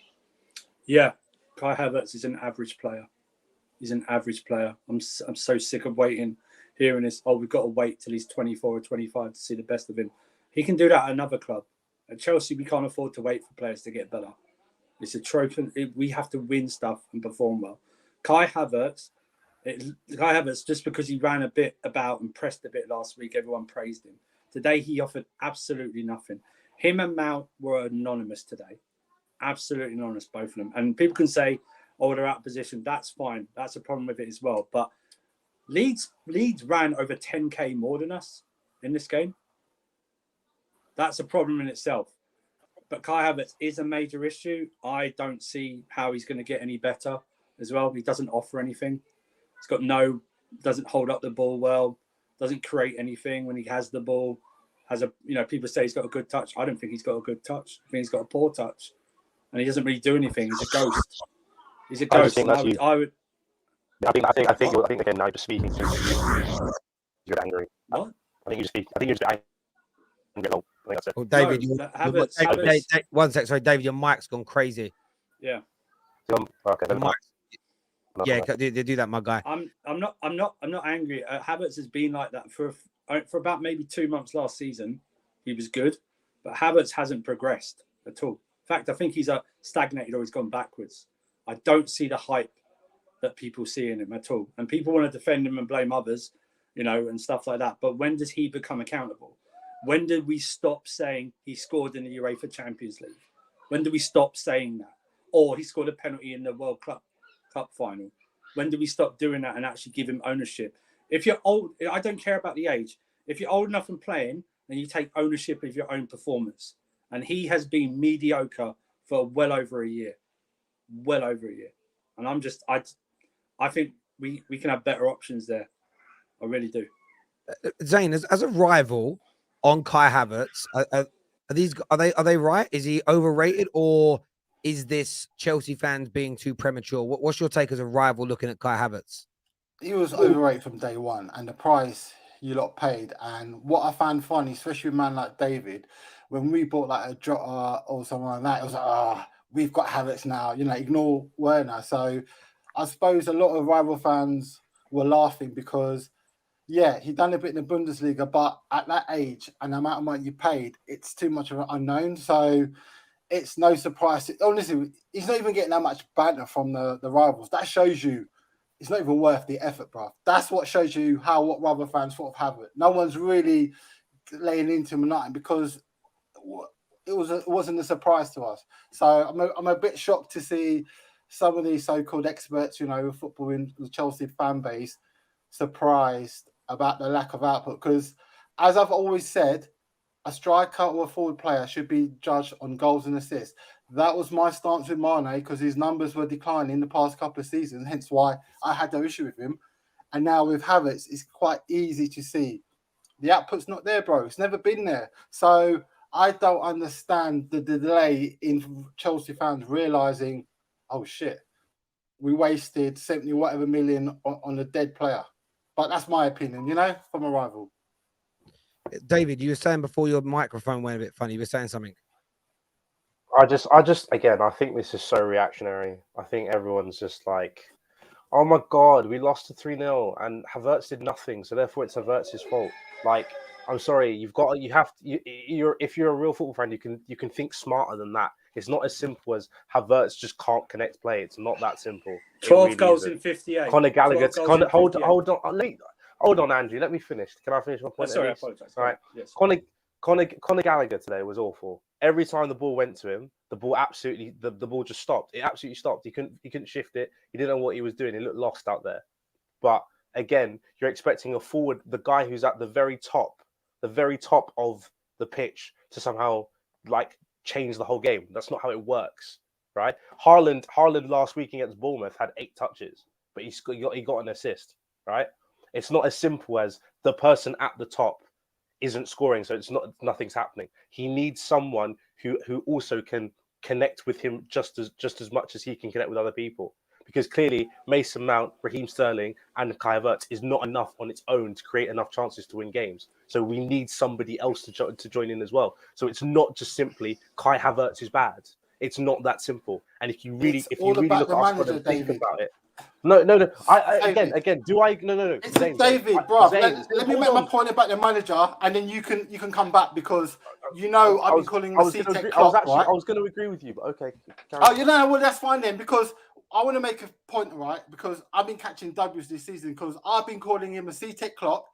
Speaker 7: Yeah, Kai Havertz is an average player. He's an average player. I'm so sick of hearing this. Oh, we've got to wait till he's 24 or 25 to see the best of him. He can do that at another club. At Chelsea, we can't afford to wait for players to get better. It's a trope. We have to win stuff and perform well. Kai Havertz, just because he ran a bit about and pressed a bit last week, everyone praised him. Today, he offered absolutely nothing. Him and Mount were anonymous today. Absolutely anonymous, both of them. And people can say, oh, they're out of position. That's fine. That's a problem with it as well. But Leeds ran over 10K more than us in this game. That's a problem in itself. But Kai Havertz is a major issue. I don't see how he's going to get any better as well. He doesn't offer anything. Doesn't hold up the ball well, doesn't create anything when he has the ball. People say he's got a good touch. I don't think he's got a good touch. I think he's got a poor touch. And he doesn't really do anything. He's a ghost. He's a ghost.
Speaker 5: I think again, now you're speaking to you're angry.
Speaker 7: What?
Speaker 5: I think you're just angry. I think that's it.
Speaker 1: Well, David,
Speaker 7: Havertz.
Speaker 1: One sec. Sorry, David, your mic's gone crazy.
Speaker 7: Yeah.
Speaker 5: Okay.
Speaker 1: Yeah, they do that, my guy.
Speaker 7: I'm not angry. Havertz has been like that for about maybe 2 months last season. He was good, but Havertz hasn't progressed at all. In fact, I think he's stagnated or he's gone backwards. I don't see the hype that people see in him at all. And people want to defend him and blame others, and stuff like that. But when does he become accountable? When did we stop saying he scored in the UEFA Champions League? When did we stop saying that? Or he scored a penalty in the World Cup final? When do we stop doing that and actually give him ownership? If you're old, I don't care about the age. If you're old enough and playing, then you take ownership of your own performance. And he has been mediocre for well over a year. And I think we can have better options there. I really do.
Speaker 1: Zane, as a rival on Kai Havertz, are they right? Is he overrated, or is this Chelsea fans being too premature? What's your take as a rival looking at Kai Havertz?
Speaker 8: He was overrated from day one, and the price you lot paid. And what I found funny, especially with a man like David, when we bought like a Jota or something like that, it was like, we've got Havertz now, ignore Werner. So I suppose a lot of rival fans were laughing because, yeah, he done a bit in the Bundesliga, but at that age and the amount of money you paid, it's too much of an unknown. So it's no surprise. Honestly, he's not even getting that much banter from the rivals. That shows you it's not even worth the effort, bro. That's what shows you what rival fans sort of have it. No one's really laying into him or nothing because it wasn't a surprise to us. So I'm a bit shocked to see some of these so-called experts, football in the Chelsea fan base, surprised about the lack of output. Because as I've always said, a striker or a forward player should be judged on goals and assists. That was my stance with Mane because his numbers were declining the past couple of seasons, hence why I had no issue with him. And now with Havertz, it's quite easy to see the output's not there, bro. It's never been there. So I don't understand the delay in Chelsea fans realising, oh shit, we wasted 70 whatever million on a dead player. But that's my opinion, from a rival.
Speaker 1: David, you were saying before your microphone went a bit funny. You were saying something.
Speaker 5: I just again, I think this is so reactionary. I think everyone's just like, Oh my God, we lost to 3-0 and Havertz did nothing, so therefore it's Havertz's fault. Like, I'm sorry, if you're a real football fan, you can think smarter than that. It's not as simple as Havertz just can't connect play. It's not that simple.
Speaker 7: 12 goals in 58.
Speaker 5: Conor Gallagher, hold
Speaker 7: on.
Speaker 5: Hold on, Andrew. Let me finish. Can I finish my point?
Speaker 7: Sorry, I apologise.
Speaker 5: All right.
Speaker 7: Yes.
Speaker 5: Conor Gallagher today was awful. Every time the ball went to him, the ball just stopped. It absolutely stopped. He couldn't shift it. He didn't know what he was doing. He looked lost out there. But again, you're expecting a forward, the guy who's at the very top of the pitch, to somehow like change the whole game. That's not how it works, right? Haaland last week against Bournemouth had 8 touches, but he got an assist, right? It's not as simple as the person at the top isn't scoring, so nothing's happening. He needs someone who also can connect with him just as much as he can connect with other people. Because clearly Mason Mount, Raheem Sterling, and Kai Havertz is not enough on its own to create enough chances to win games. So we need somebody else to join in as well. So it's not just simply Kai Havertz is bad. It's not that simple. And if you really look at our squad and think about it. No. Again. Do I? No.
Speaker 8: It's David, bro. Let me make my point about the manager, and then you can come back, because I've been calling the CTEC Klopp, right?
Speaker 5: I was going to agree with you, but okay.
Speaker 8: Well, that's fine then, because I want to make a point, right? Because I've been catching W's this season, because I've been calling him a CTEC Klopp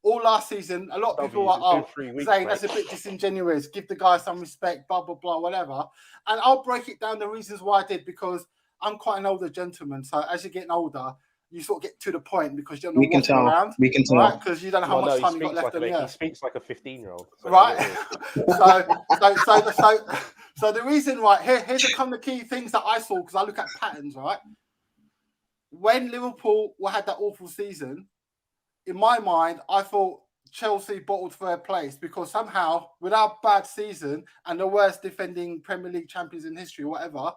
Speaker 8: all last season. A lot of people are saying that's a bit disingenuous. Give the guy some respect, blah blah blah, whatever. And I'll break it down the reasons why I did, because I'm quite an older gentleman, so as you're getting older, you sort of get to the point, because you don't know what's around.
Speaker 6: We can tell.
Speaker 8: Right? Because you don't know how much time you got left on the earth.
Speaker 5: He speaks like a 15-year-old. So
Speaker 8: right? So the reason, right, here's a couple of key things that I saw, because I look at patterns, right? When Liverpool had that awful season, in my mind, I thought Chelsea bottled third place, because somehow, with our bad season and the worst defending Premier League champions in history, whatever,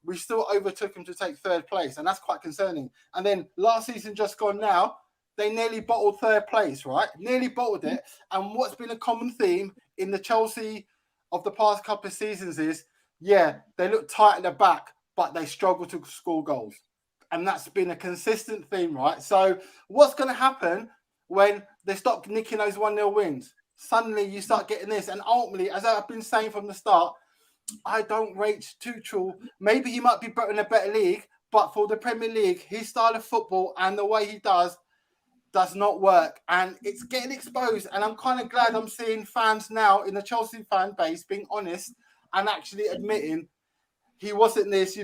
Speaker 8: we still overtook them to take third place, and that's quite concerning. And then last season just gone now, they nearly bottled third place, right? Nearly bottled it. And what's been a common theme in the Chelsea of the past couple of seasons is, they look tight at the back, but they struggle to score goals. And that's been a consistent theme, right? So what's going to happen when they stop nicking those 1-0 wins? Suddenly you start getting this. And ultimately, as I've been saying from the start, I don't rate Tuchel. Maybe he might be better in a better league, but for the Premier League, his style of football and the way he does not work. And it's getting exposed. And I'm kind of glad I'm seeing fans now in the Chelsea fan base being honest and actually admitting he wasn't this,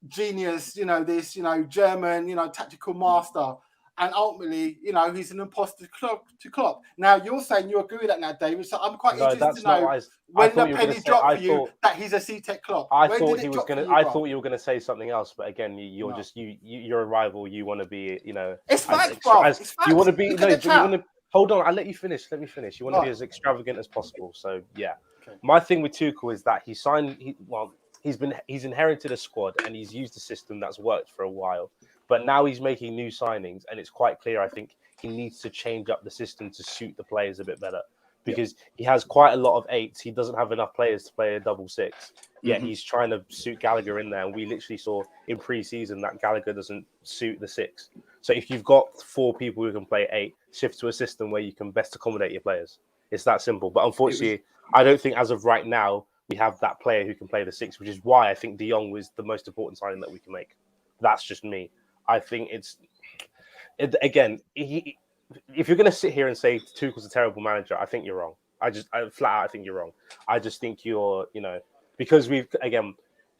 Speaker 8: genius, this, German, tactical master. And ultimately, he's an imposter to Klopp. Now, you're saying you agree with that now, David. So I'm quite interested to know when the penny dropped for you that he's a CTEC Klopp.
Speaker 5: I thought he was going to. I thought you were going to say something else, but again, you're a rival. You want to be,
Speaker 8: It's facts, bro.
Speaker 5: You want to be. No, you want to. Hold on, I'll let you finish. Let me finish. You want to be as extravagant as possible. So yeah, my thing with Tuchel is that he's inherited a squad and he's used a system that's worked for a while. But now he's making new signings, and it's quite clear, I think, he needs to change up the system to suit the players a bit better, because he has quite a lot of 8s. He doesn't have enough players to play a double 6. Yet he's trying to suit Gallagher in there, and we literally saw in pre-season that Gallagher doesn't suit the 6. So if you've got 4 people who can play 8, shift to a system where you can best accommodate your players. It's that simple. But unfortunately, I don't think as of right now we have that player who can play the 6, which is why I think De Jong was the most important signing that we can make. That's just me. I think again, if you're going to sit here and say Tuchel's a terrible manager, I think you're wrong. I flat out, I think you're wrong. I just think you're, because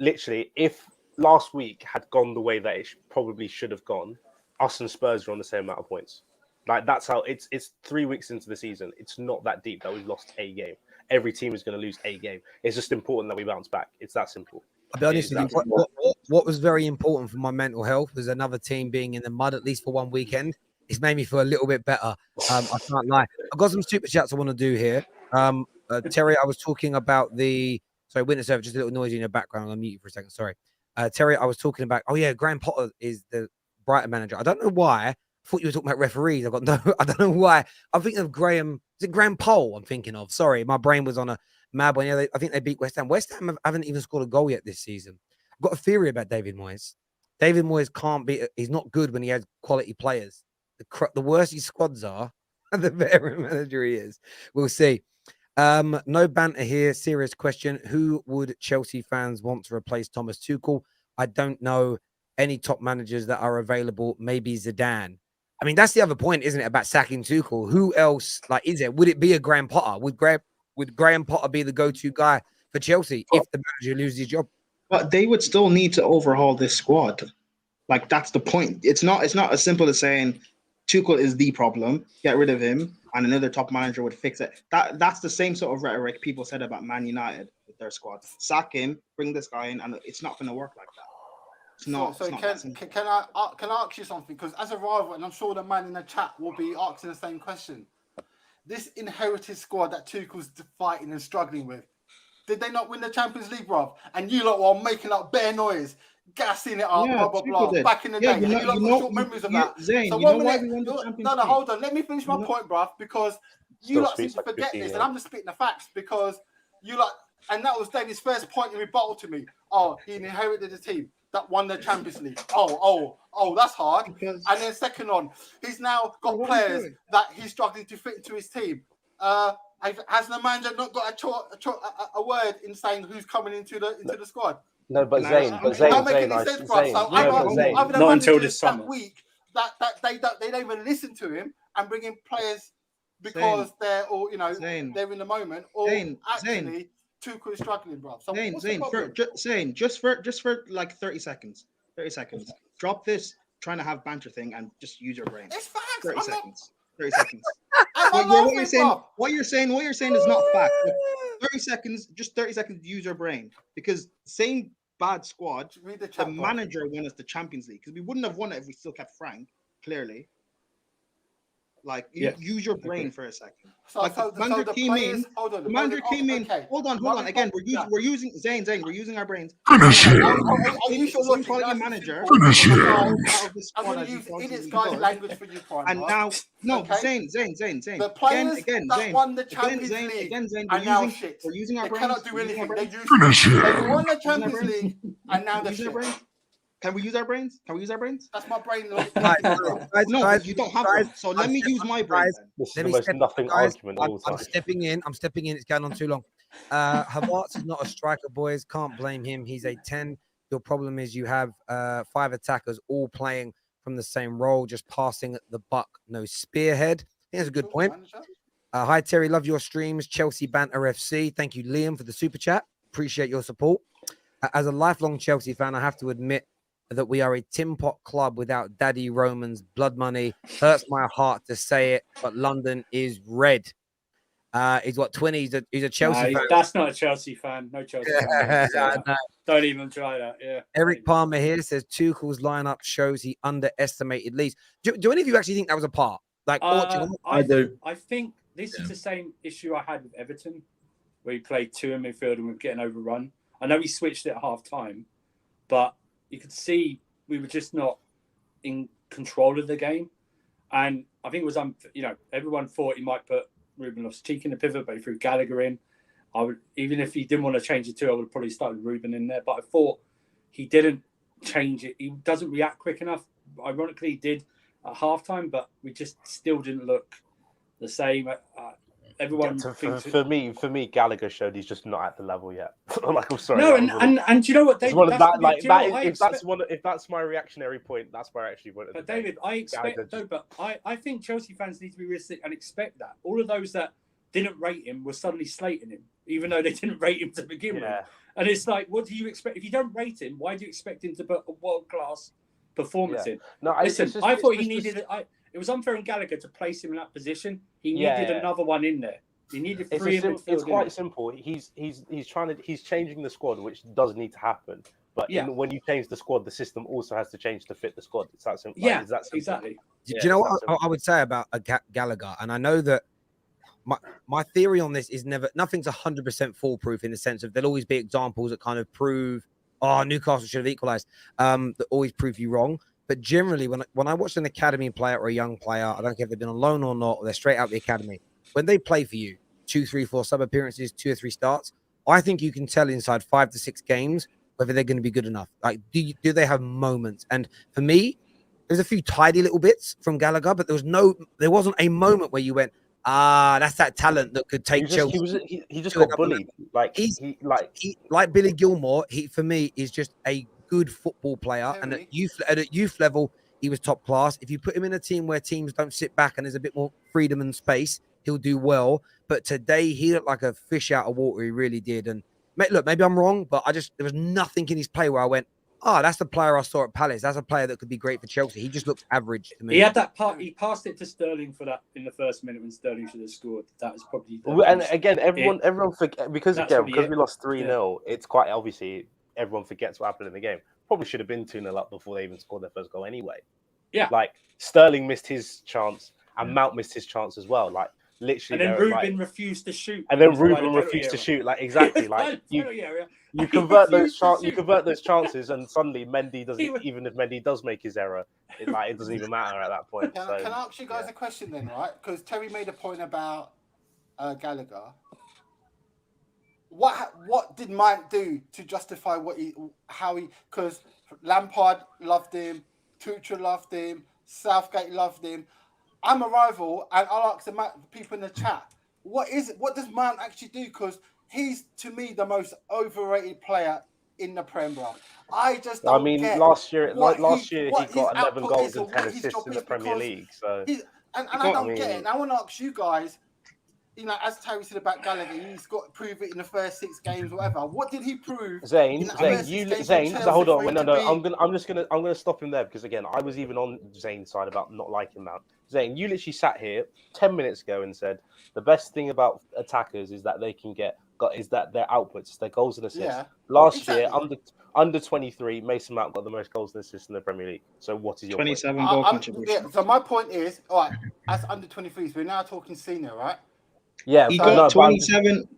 Speaker 5: literally, if last week had gone the way that it probably should have gone, us and Spurs are on the same amount of points. Like, that's how it's 3 weeks into the season. It's not that deep that we've lost a game. Every team is going to lose a game. It's just important that we bounce back. It's that simple.
Speaker 1: I'll be honest with you. What was very important for my mental health was another team being in the mud, at least for one weekend. It's made me feel a little bit better. I can't lie. I've got some super chats I want to do here. Terry, I was talking about witness service, just a little noisy in the background. I'll mute you for a second. Sorry. Terry, I was talking about, Graham Potter is the Brighton manager. I don't know why. I thought you were talking about referees. I don't know why. I'm thinking of Graham. Is it Graham Poll I'm thinking of? Sorry, my brain was on a mad one. I think they beat West Ham. West Ham haven't even scored a goal yet this season. I've got a theory about David Moyes. David Moyes can't be. He's not good when he has quality players. The worse his squads are, the better manager he is. We'll see. No banter here. Serious question. Who would Chelsea fans want to replace Thomas Tuchel? I don't know any top managers that are available. Maybe Zidane. I mean, that's the other point, isn't it, about sacking Tuchel? Who else, like, is it? Would it be a Graham Potter? Would Graham Potter be the go-to guy for Chelsea if the manager loses his job?
Speaker 6: But they would still need to overhaul this squad. Like, that's the point. It's not as simple as saying Tuchel is the problem, get rid of him, and another top manager would fix it. That's the same sort of rhetoric people said about Man United with their squad. Sack him, bring this guy in, and it's not going to work like that. It's not.
Speaker 8: So can I ask you something? Because as a rival, and I'm sure the man in the chat will be asking the same question. This inherited squad that Tuchel's fighting and struggling with, did they not win the Champions League, bruv? And you lot were making up bare noise, gassing it up, blah, blah, blah, back in the day. You lot got short memories of that.
Speaker 6: Zane,
Speaker 8: so
Speaker 6: you know why we won the Champions League?
Speaker 8: No, hold on. Let me finish my point, bruv, because you lot seem to forget this, and I'm just spitting the facts, because you lot, and that was David's first point in rebuttal to me. Oh, he inherited the team that won the Champions League. Oh, that's hard. And then second on, he's now got players that he's struggling to fit into his team. Has the manager not got a word in saying who's coming into the squad?
Speaker 5: No, but Zane,
Speaker 7: not until this summer.
Speaker 8: Week that they don't even listen to him and bring in players because they're all they're in the moment, or actually Tuchel is struggling, bro. So
Speaker 6: Zane, just for like 30 seconds. Drop this trying to have banter thing and just use your brain.
Speaker 8: It's facts.
Speaker 6: 30 seconds. 30 seconds. What you're saying is not fact. 30 seconds, just 30 seconds to use your brain, because same bad squad, the manager won us the Champions League, because we wouldn't have won it if we still kept Frank, clearly. Like, use your brain for a second. The manager came in. Hold on. Again, we're using Zane. We're using our brains.
Speaker 8: Finish it.
Speaker 6: Manager.
Speaker 8: Finish it. I'm going to use idiot's guys' language for you, Prime.
Speaker 6: And now, Zane.
Speaker 8: The players that won the Champions League are now shit.
Speaker 6: We're using our
Speaker 8: they
Speaker 6: brains.
Speaker 8: cannot do anything.
Speaker 6: Finish it.
Speaker 8: They won the Champions League and now they're shit.
Speaker 6: Can we use our brains?
Speaker 8: That's my brain.
Speaker 6: No, you don't have one. So let me use my brain.
Speaker 5: This is the most nothing argument of all time.
Speaker 1: I'm stepping in. It's going on too long. HAVERTZ is not a striker, boys. Can't blame him. He's a 10. Your problem is you have 5 attackers all playing from the same role, just passing the buck, no spearhead. Here's a good point. Hi, Terry. Love your streams. Chelsea Banter FC. Thank you, Liam, for the super chat. Appreciate your support. As a lifelong Chelsea fan, I have to admit that we are a tin pot club without Daddy Roman's blood money. Hurts my heart to say it, but London is red. He's what, 20? He's a Chelsea fan.
Speaker 7: That's not a Chelsea fan. No Chelsea fan. Don't even try that. Yeah.
Speaker 1: Eric Palmer here says Tuchel's lineup shows he underestimated Leeds. Do any of you actually think that was a part? Like,
Speaker 7: I do. I think this is the same issue I had with Everton, where he played 2 in midfield and we were getting overrun. I know he switched it at half time, but you could see we were just not in control of the game. And I think it was, everyone thought he might put Ruben Loftus-Cheek in the pivot, but he threw Gallagher in. Even if he didn't want to change it too, I would have probably started Ruben in there. But I thought he didn't change it. He doesn't react quick enough. Ironically, he did at halftime, but we just still didn't look the same. Everyone
Speaker 5: for me, Gallagher showed he's just not at the level yet. Like, I'm sorry.
Speaker 7: No, and you know what, David?
Speaker 5: If that's my reactionary point, that's where I actually went.
Speaker 7: But David, I think Chelsea fans need to be realistic and expect that all of those that didn't rate him were suddenly slating him, even though they didn't rate him to begin with. And it's like, what do you expect if you don't rate him? Why do you expect him to put a world-class performance in?
Speaker 5: No,
Speaker 7: listen, I thought he needed. It was unfair on Gallagher to place him in that position. He needed another one in there. He needed 3 in midfield.
Speaker 5: It's quite simple. He's changing the squad, which does need to happen. But when you change the squad, the system also has to change to fit the squad. It's that simple.
Speaker 7: Yeah, exactly.
Speaker 1: Do you know what I would say about Gallagher? And I know that my theory on this is nothing's 100% foolproof, in the sense of there'll always be examples that kind of prove, Newcastle should have equalised, that always prove you wrong. But generally, when I watch an academy player or a young player, I don't care if they've been on loan or not, or they're straight out the academy, when they play for you, 2, 3, 4 sub appearances, 2 or 3 starts, I think you can tell inside 5 to 6 games whether they're going to be good enough. Like, do they have moments? And for me, there's a few tidy little bits from Gallagher, but there wasn't a moment where you went, that's that talent that could take Chelsea.
Speaker 5: He just got bullied. Like
Speaker 1: like Billy Gilmore. He for me is just a good football player, and at youth level, he was top class. If you put him in a team where teams don't sit back and there's a bit more freedom and space, he'll do well. But today, he looked like a fish out of water. He really did. And look, maybe I'm wrong, but there was nothing in his play where I went, that's the player I saw at Palace. That's a player that could be great for Chelsea. He just looks average to me.
Speaker 7: He had that part. He passed it to Sterling for that in the first minute when Sterling should have scored. That was probably.
Speaker 5: And again, everyone forget because we lost 3-0. It's quite obviously everyone forgets what happened in the game. Probably should have been 2-0 up before they even scored their first goal anyway.
Speaker 7: Yeah.
Speaker 5: Like Sterling missed his chance and Mount missed his chance as well. Like literally.
Speaker 7: And then Ruben refused to shoot.
Speaker 5: And then Ruben refused to shoot. Like exactly. Like you convert those chances, and suddenly Mendy doesn't. Even if Mendy does make his error, it doesn't even matter at that point.
Speaker 8: Can I ask you guys a question then, right? Because Terry made a point about Gallagher. What did Mount do to justify because Lampard loved him, Tuchel loved him, Southgate loved him. I'm a rival, and I'll ask the people in the chat, what does Mount actually do? Because he's, to me, the most overrated player in the Prem. I just don't get
Speaker 5: last year he got 11 goals and 10 assists in the Premier League. So
Speaker 8: I don't get it. And I want to ask you guys, as Terry said about Gallagher, he's got to prove it in the first 6 games, whatever. What did he prove?
Speaker 5: Zane, hold on. I'm gonna stop him there because again, I was even on Zane's side about not liking Mount. Zane, you literally sat here 10 minutes ago and said the best thing about attackers is that they can their outputs, their goals and assists. Yeah, last year, under 23, Mason Mount got the most goals and assists in the Premier League. So what is your
Speaker 6: 27 goal contribution?
Speaker 8: Yeah, so my point is, all right, as under 23s, we're now talking senior, right?
Speaker 5: Yeah,
Speaker 6: he got 27.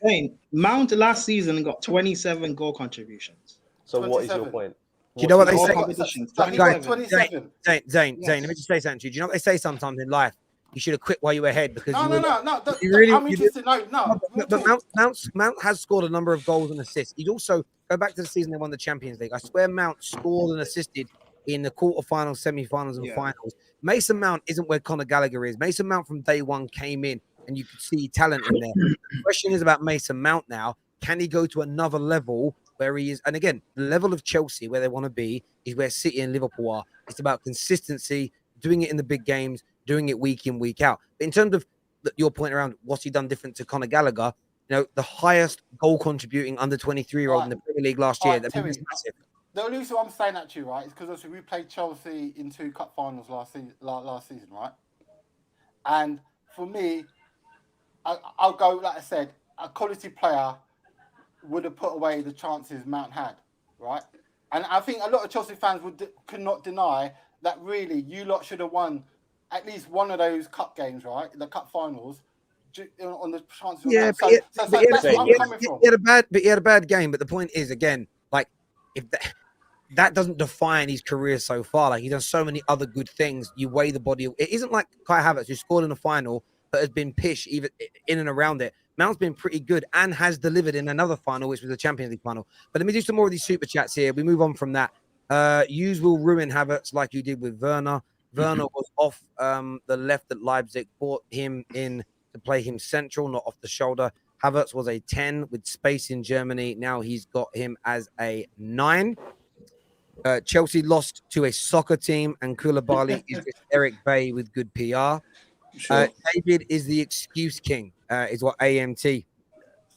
Speaker 6: Zane, Mount last season got 27 goal contributions.
Speaker 5: So 27. What is your point?
Speaker 1: Do you know what they say?
Speaker 8: 27.
Speaker 1: Zane, let me just say something to you. Do you know what they say sometimes in life? You should have quit while you were ahead because
Speaker 8: I'm interested.
Speaker 1: But Mount has scored a number of goals and assists. He's also go back to the season they won the Champions League. I swear Mount scored and assisted in the quarterfinals, semi-finals, and finals. Mason Mount isn't where Conor Gallagher is. Mason Mount from day one came in, and you could see talent in there. The question is about Mason Mount now. Can he go to another level where he is? And again, the level of Chelsea where they want to be is where City and Liverpool are. It's about consistency, doing it in the big games, doing it week in, week out. But in terms of your point around what's he done different to Conor Gallagher, the highest goal contributing under 23-year-old in the Premier League last year. That was massive.
Speaker 8: The only reason I'm saying that to you, right, is because obviously we played Chelsea in 2 cup finals last season, right? And for me, I'll go, like I said, a quality player would have put away the chances Mount had, right? And I think a lot of Chelsea fans could not deny that really you lot should have won at least one of those cup games, right? The cup finals. On the chances.
Speaker 1: Yeah,
Speaker 8: that's where I'm coming from.
Speaker 1: He had a bad game. But the point is, again, like if that doesn't define his career so far. Like he's done so many other good things. You weigh the body. It isn't like Kai Havertz who scored in the final but has been pish even in and around it. Mount's been pretty good and has delivered in another final, which was the Champions League final. But let me do some more of these super chats here. We move on from that. Yous will ruin Havertz like you did with Werner. Werner was off the left at Leipzig, brought him in to play him central, not off the shoulder. Havertz was a 10 with space in Germany. Now he's got him as a 9. Chelsea lost to a soccer team, and Koulibaly is just Eric Bay with good PR. Sure. David is the excuse king, is what AMT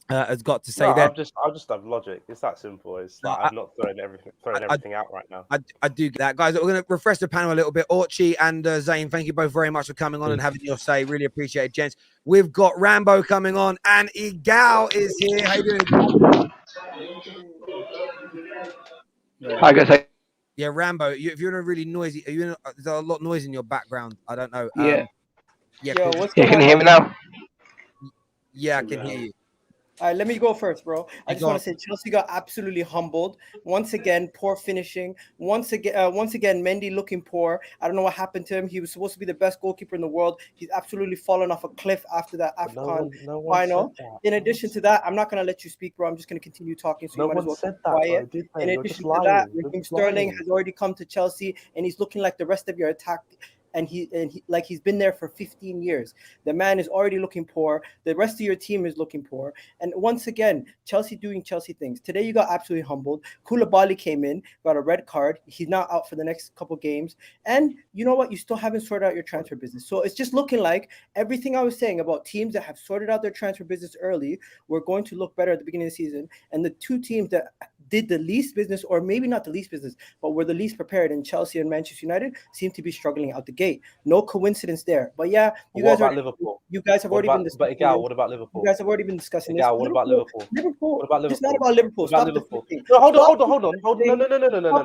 Speaker 1: has got to say there.
Speaker 5: I'll just have logic. It's that simple. It's like I'm not throwing everything out right now.
Speaker 1: I do get that. Guys, we're going to refresh the panel a little bit. Orchie and Zane, thank you both very much for coming on and having your say. Really appreciate it, gents. We've got Rambo coming on, and EGAL is here. How you doing?
Speaker 9: Hi, guys.
Speaker 1: Yeah, Rambo, if you're in a really noisy, there's a lot of noise in your background. I don't know.
Speaker 9: Yeah.
Speaker 1: Yeah,
Speaker 9: can you hear me now?
Speaker 1: Yeah, I can hear you.
Speaker 10: All right, let me go first, bro. I just
Speaker 1: go
Speaker 10: want
Speaker 1: on.
Speaker 10: to say Chelsea got absolutely humbled. Once again, poor finishing. Once again, Mendy looking poor. I don't know what happened to him. He was supposed to be the best goalkeeper in the world. He's absolutely fallen off a cliff after that AFCON
Speaker 5: No one
Speaker 10: final.
Speaker 5: said that.
Speaker 10: In addition to that, I'm not going to let you speak, bro. I'm just going to continue talking, so
Speaker 5: No
Speaker 10: you might as
Speaker 5: one
Speaker 10: well
Speaker 5: said
Speaker 10: keep
Speaker 5: that,
Speaker 10: quiet.
Speaker 5: bro, did they?
Speaker 10: In
Speaker 5: You're
Speaker 10: addition
Speaker 5: just
Speaker 10: to that,
Speaker 5: lying. You're
Speaker 10: Raheem
Speaker 5: just
Speaker 10: Sterling
Speaker 5: lying.
Speaker 10: has already come to Chelsea, and he's looking like the rest of your attack. And he like he's been there for 15 years. The man is already looking poor. The rest of your team is looking poor. And once again, Chelsea doing Chelsea things. Today you got absolutely humbled. Koulibaly came in, got a red card. He's now out for the next couple games. And you know what? You still haven't sorted out your transfer business. So it's just looking like everything I was saying about teams that have sorted out their transfer business early were going to look better at the beginning of the season. And the two teams that did the least business, or maybe not the least business, but were the least prepared in Chelsea and Manchester United, seem to be struggling out the gate. No coincidence there. But yeah, you guys have already been discussing.
Speaker 5: But Egal, what about Liverpool?
Speaker 10: You guys have already been discussing this.
Speaker 5: Egal, what about Liverpool?
Speaker 10: Liverpool.
Speaker 5: What about Liverpool?
Speaker 10: It's not about Liverpool.
Speaker 5: What about
Speaker 10: Stop
Speaker 5: Liverpool?
Speaker 10: deflecting.
Speaker 5: No, hold
Speaker 10: Stop
Speaker 5: on. No.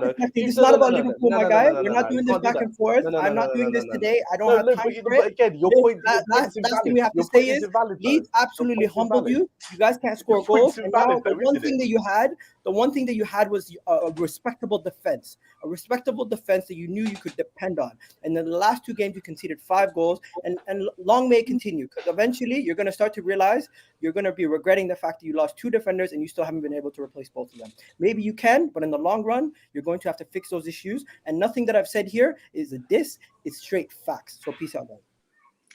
Speaker 10: deflecting. This is not about Liverpool, my guy. We're not doing this back and forth. I'm not doing this today. I don't have time for it.
Speaker 5: But again, your point is
Speaker 10: Last thing we have to say is Leeds absolutely humbled you. You guys can't score goals. And now the one thing that you had was a respectable defense. A respectable defense that you knew you could depend on. And in the last two games, you conceded 5 goals. And long may it continue, because eventually you're going to start to realize you're going to be regretting the fact that you lost 2 defenders and you still haven't been able to replace both of them. Maybe you can, but in the long run, you're going to have to fix those issues. And nothing that I've said here is a diss. It's straight facts. So peace out, guys.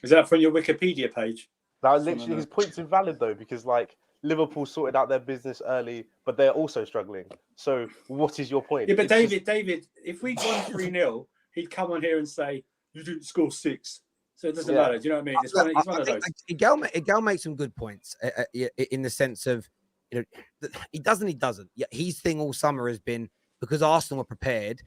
Speaker 7: Is that from your Wikipedia page?
Speaker 5: Now, literally, his point's invalid though, because like Liverpool sorted out their business early, but they're also struggling. So, what is your point?
Speaker 7: Yeah, but David, if we'd won 3-0, he'd come on here and say, "You didn't score 6." So it doesn't matter. Do you know what I mean? It's one of those.
Speaker 1: Egal makes some good points in the sense of, you know, he doesn't. Yeah, his thing all summer has been because Arsenal are prepared.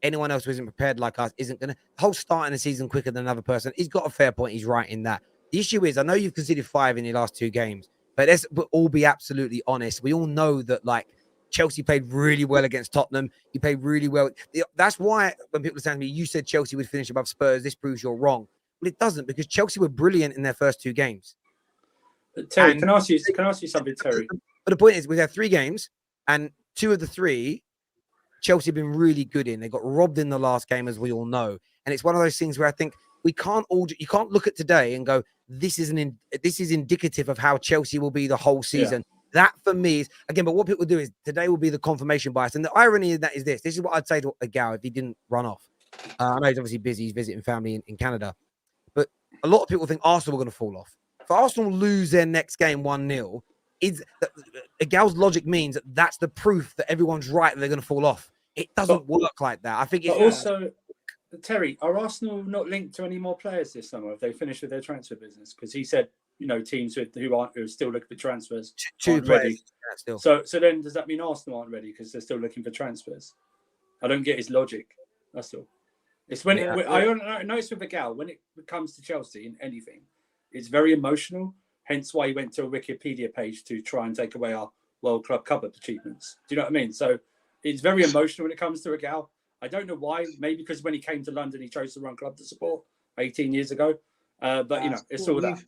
Speaker 1: Anyone else who isn't prepared like us isn't going to. The whole starting the season quicker than another person. He's got a fair point. He's right in that. The issue is, I know you've conceded 5 in your last 2 games, but let's all be absolutely honest. We all know that, like, Chelsea played really well against Tottenham. He played really well. That's why when people are saying to me, you said Chelsea would finish above Spurs, this proves you're wrong. Well, it doesn't, because Chelsea were brilliant in their first 2 games.
Speaker 7: Terry, can I ask you something, Terry?
Speaker 1: But the point is, we had 3 games, and 2 of the 3, Chelsea have been really good in. They got robbed in the last game, as we all know. And it's one of those things where I think you can't look at today and go, this is indicative of how Chelsea will be the whole season. Yeah. That for me is, again, but what people do is today will be the confirmation bias. And the irony of that is this is what I'd say to Egal if he didn't run off. I know he's obviously busy. He's visiting family in Canada. But a lot of people think Arsenal are going to fall off. If Arsenal lose their next game 1-0, Egal's logic means that that's the proof that everyone's right that they're going to fall off. It doesn't work like that. I think it's
Speaker 7: also, Terry, are Arsenal not linked to any more players this summer if they finish with their transfer business? Because he said, you know, teams who are still looking for transfers
Speaker 1: 2 players.
Speaker 7: Still. So then does that mean Arsenal aren't ready because they're still looking for transfers? I don't get his logic. That's all. It's when I notice with Egal, when it comes to Chelsea in anything, it's very emotional. Hence why he went to a Wikipedia page to try and take away our World Club Cup achievements. Do you know what I mean? So it's very emotional when it comes to Egal. I don't know why. Maybe because when he came to London, he chose the wrong club to support 18 years ago. But you know, it's all that.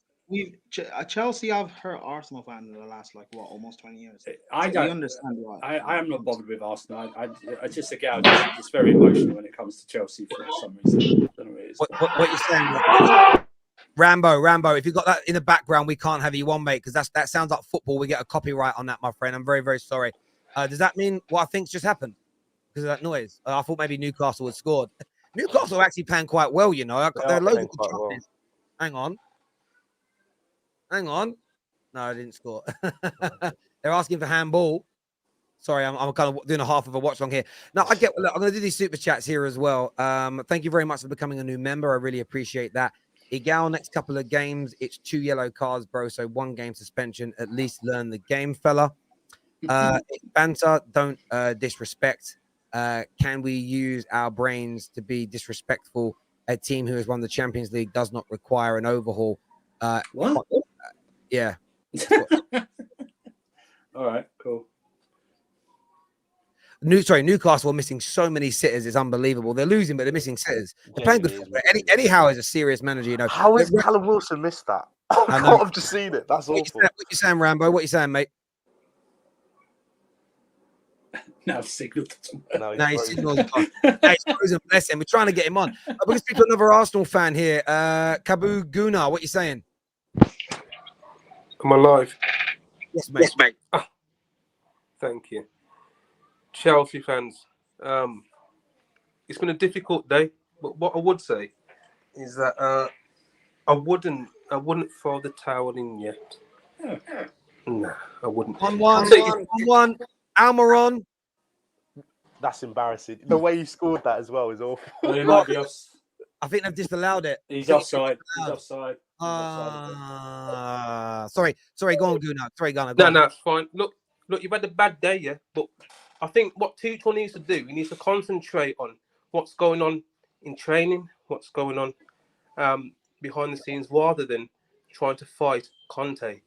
Speaker 6: Chelsea have hurt Arsenal fans in the last almost 20 years.
Speaker 7: I don't
Speaker 6: understand why.
Speaker 7: I am not bothered with Arsenal. I just Egal. It's very emotional when it comes to Chelsea for some reason. I don't know what it is.
Speaker 1: What you're saying? Rambo, if you've got that in the background, we can't have you on, mate, because that sounds like football. We get a copyright on that, my friend. I'm very, very sorry. Does that mean what I think's just happened? Because of that noise. I thought maybe Newcastle had scored. Newcastle are actually playing quite well, you know. They're loads of good chances. Hang on. No, I didn't score. They're asking for handball. Sorry, I'm kind of doing a half of a watch long here. No, I get. Look, I'm going to do these super chats here as well. Thank you very much for becoming a new member. I really appreciate that. Egal, next couple of games, it's 2 yellow cards, bro. So 1 game suspension. At least learn the game, fella. Banter, don't disrespect. Can we use our brains to be disrespectful? A team who has won the Champions League does not require an overhaul.
Speaker 7: What?
Speaker 1: Yeah.
Speaker 7: All right, cool.
Speaker 1: Newcastle are missing so many sitters. It's unbelievable. They're losing, but they're missing sitters. They're playing good football. Eddie Howe is a serious manager, you know.
Speaker 5: How is Callum Wilson missed that? I can't have just seen it. That's awful.
Speaker 1: What you saying, Rambo? What you saying, mate?
Speaker 7: No, signal.
Speaker 5: No,
Speaker 1: his signal's gone. Hey, he's frozen. Bless him. We're trying to get him on. We're going to speak to another Arsenal fan here. Kabu Guna, what you saying?
Speaker 11: Am I live?
Speaker 1: Yes, mate. Yes, mate.
Speaker 11: Thank you. Chelsea fans, it's been a difficult day, but what I would say is that I wouldn't throw the towel in yet. No, I wouldn't.
Speaker 1: 1-1. Almiron.
Speaker 5: That's embarrassing. The way you scored that as well is awful.
Speaker 7: Oh, it might be
Speaker 1: I think they've disallowed it.
Speaker 7: He's offside. He's offside.
Speaker 1: Sorry. Go on, Guna. Sorry, Gunnar.
Speaker 11: No, it's fine. Look, you've had a bad day, yeah. But I think what Tuchel needs to do, he needs to concentrate on what's going on in training, what's going on behind the scenes, rather than trying to fight Conte.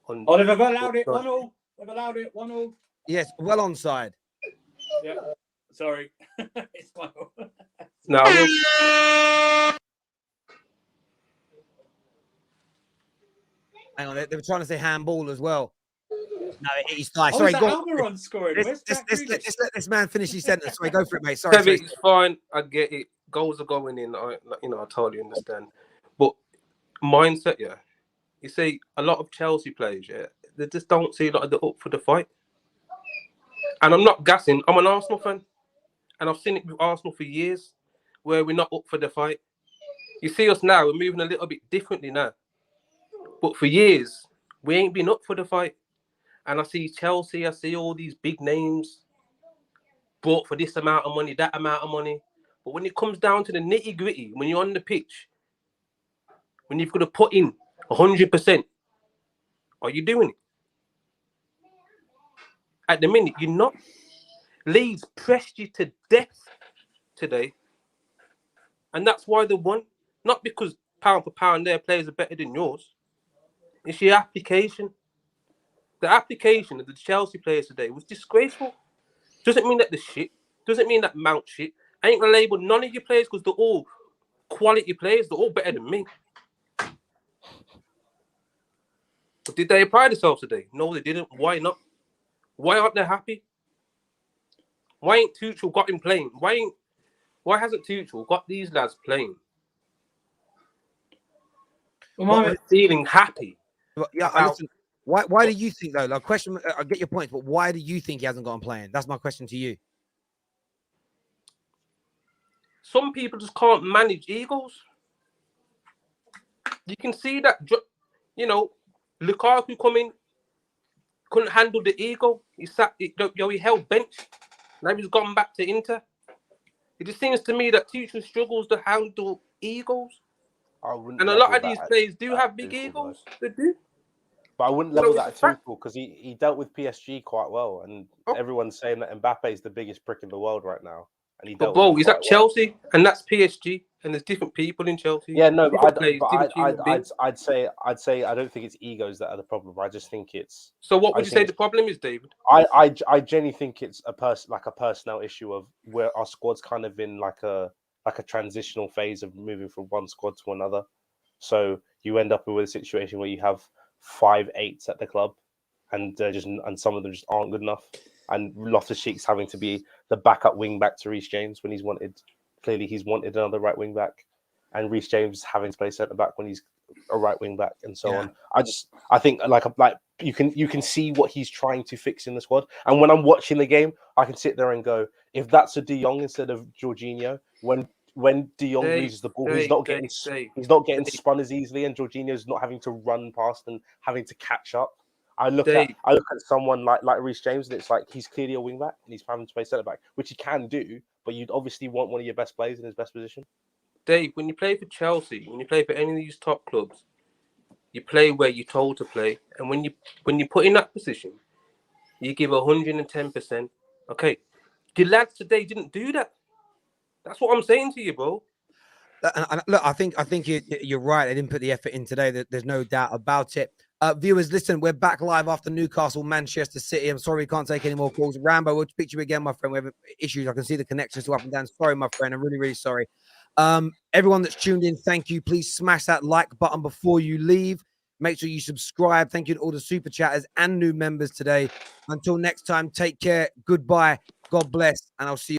Speaker 7: Oh, they've allowed it 1-0. They've allowed it 1-0.
Speaker 1: Yes, well onside.
Speaker 7: Yeah. Sorry. It's 1-0.
Speaker 11: No.
Speaker 1: Hang on, they were trying to say handball as well. No, he's nice.
Speaker 7: Oh,
Speaker 1: sorry,
Speaker 7: is
Speaker 1: go
Speaker 7: that Almiron scoring?
Speaker 1: Let's let this man finish his sentence. Sorry, go for it, mate. Sorry.
Speaker 11: It's fine. I get it. Goals are going in. I totally understand. But mindset, yeah. You see, a lot of Chelsea players, yeah, they just don't see like they're up for the fight. And I'm not gassing. I'm an Arsenal fan, and I've seen it with Arsenal for years, where we're not up for the fight. You see us now. We're moving a little bit differently now. But for years, we ain't been up for the fight. And I see Chelsea, I see all these big names bought for this amount of money, that amount of money. But when it comes down to the nitty-gritty, when you're on the pitch, when you've got to put in 100%, are you doing it? At the minute, you're not. Leeds pressed you to death today. And that's why they won. Not because pound for pound their players are better than yours. It's your application. The application of the Chelsea players today was disgraceful. Doesn't mean that they're shit. Doesn't mean that Mount shit. I ain't gonna label none of your players because they're all quality players. They're all better than me. But did they apply themselves today? No, they didn't. Why not? Why aren't they happy? Why ain't Tuchel got him playing? Why hasn't Tuchel got these lads playing? Well, feeling happy.
Speaker 1: Yeah, listen. Why do you think though? Like, question. I get your point, but why do you think he hasn't gotten playing? That's my question to you.
Speaker 11: Some people just can't manage egos. You can see that. Lukaku coming, couldn't handle the ego. He held bench. Now he's gone back to Inter. It just seems to me that Tuchel struggles to handle egos. And a lot of these players do have big egos. They do.
Speaker 5: But I wouldn't level that at Tuchel because he dealt with PSG quite well. And everyone's saying that Mbappe is the biggest prick in the world right now. And he dealt with
Speaker 11: he's at Chelsea and that's PSG. And there's different people in Chelsea.
Speaker 5: Yeah, no, I'd say I don't think it's egos that are the problem. I just think it's.
Speaker 11: So what would you say the problem is, David?
Speaker 5: I genuinely think it's a personnel issue of where our squad's kind of in like a transitional phase of moving from one squad to another. So you end up with a situation where you have 5 8s at the club, and some of them just aren't good enough. And Loftus-Cheek's having to be the backup wing back to Reece James when he's wanted another right wing back, and Reece James having to play centre back when he's a right wing back, and so on. I think like you can see what he's trying to fix in the squad. And when I'm watching the game, I can sit there and go, if that's a De Jong instead of Jorginho, when De Jong loses the ball, he's not getting spun as easily, and Jorginho's not having to run past and having to catch up. I look at someone like Reece James, and it's like he's clearly a wing back and he's having to play centre back, which he can do, but you'd obviously want one of your best players in his best position.
Speaker 11: Dave, when you play for Chelsea, when you play for any of these top clubs, you play where you're told to play, and when you put in that position, you give 110%. Okay, the lads today didn't do that. That's what I'm saying to you, bro.
Speaker 1: Look, I think you're right. They didn't put the effort in today. There's no doubt about it. Viewers, listen, we're back live after Newcastle, Manchester City. I'm sorry we can't take any more calls. Rambo, we'll speak to you again, my friend. We have issues. I can see the connections to up and down. Sorry, my friend. I'm really, really sorry. Everyone that's tuned in, thank you. Please smash that like button before you leave. Make sure you subscribe. Thank you to all the super chatters and new members today. Until next time, take care. Goodbye. God bless. And I'll see you.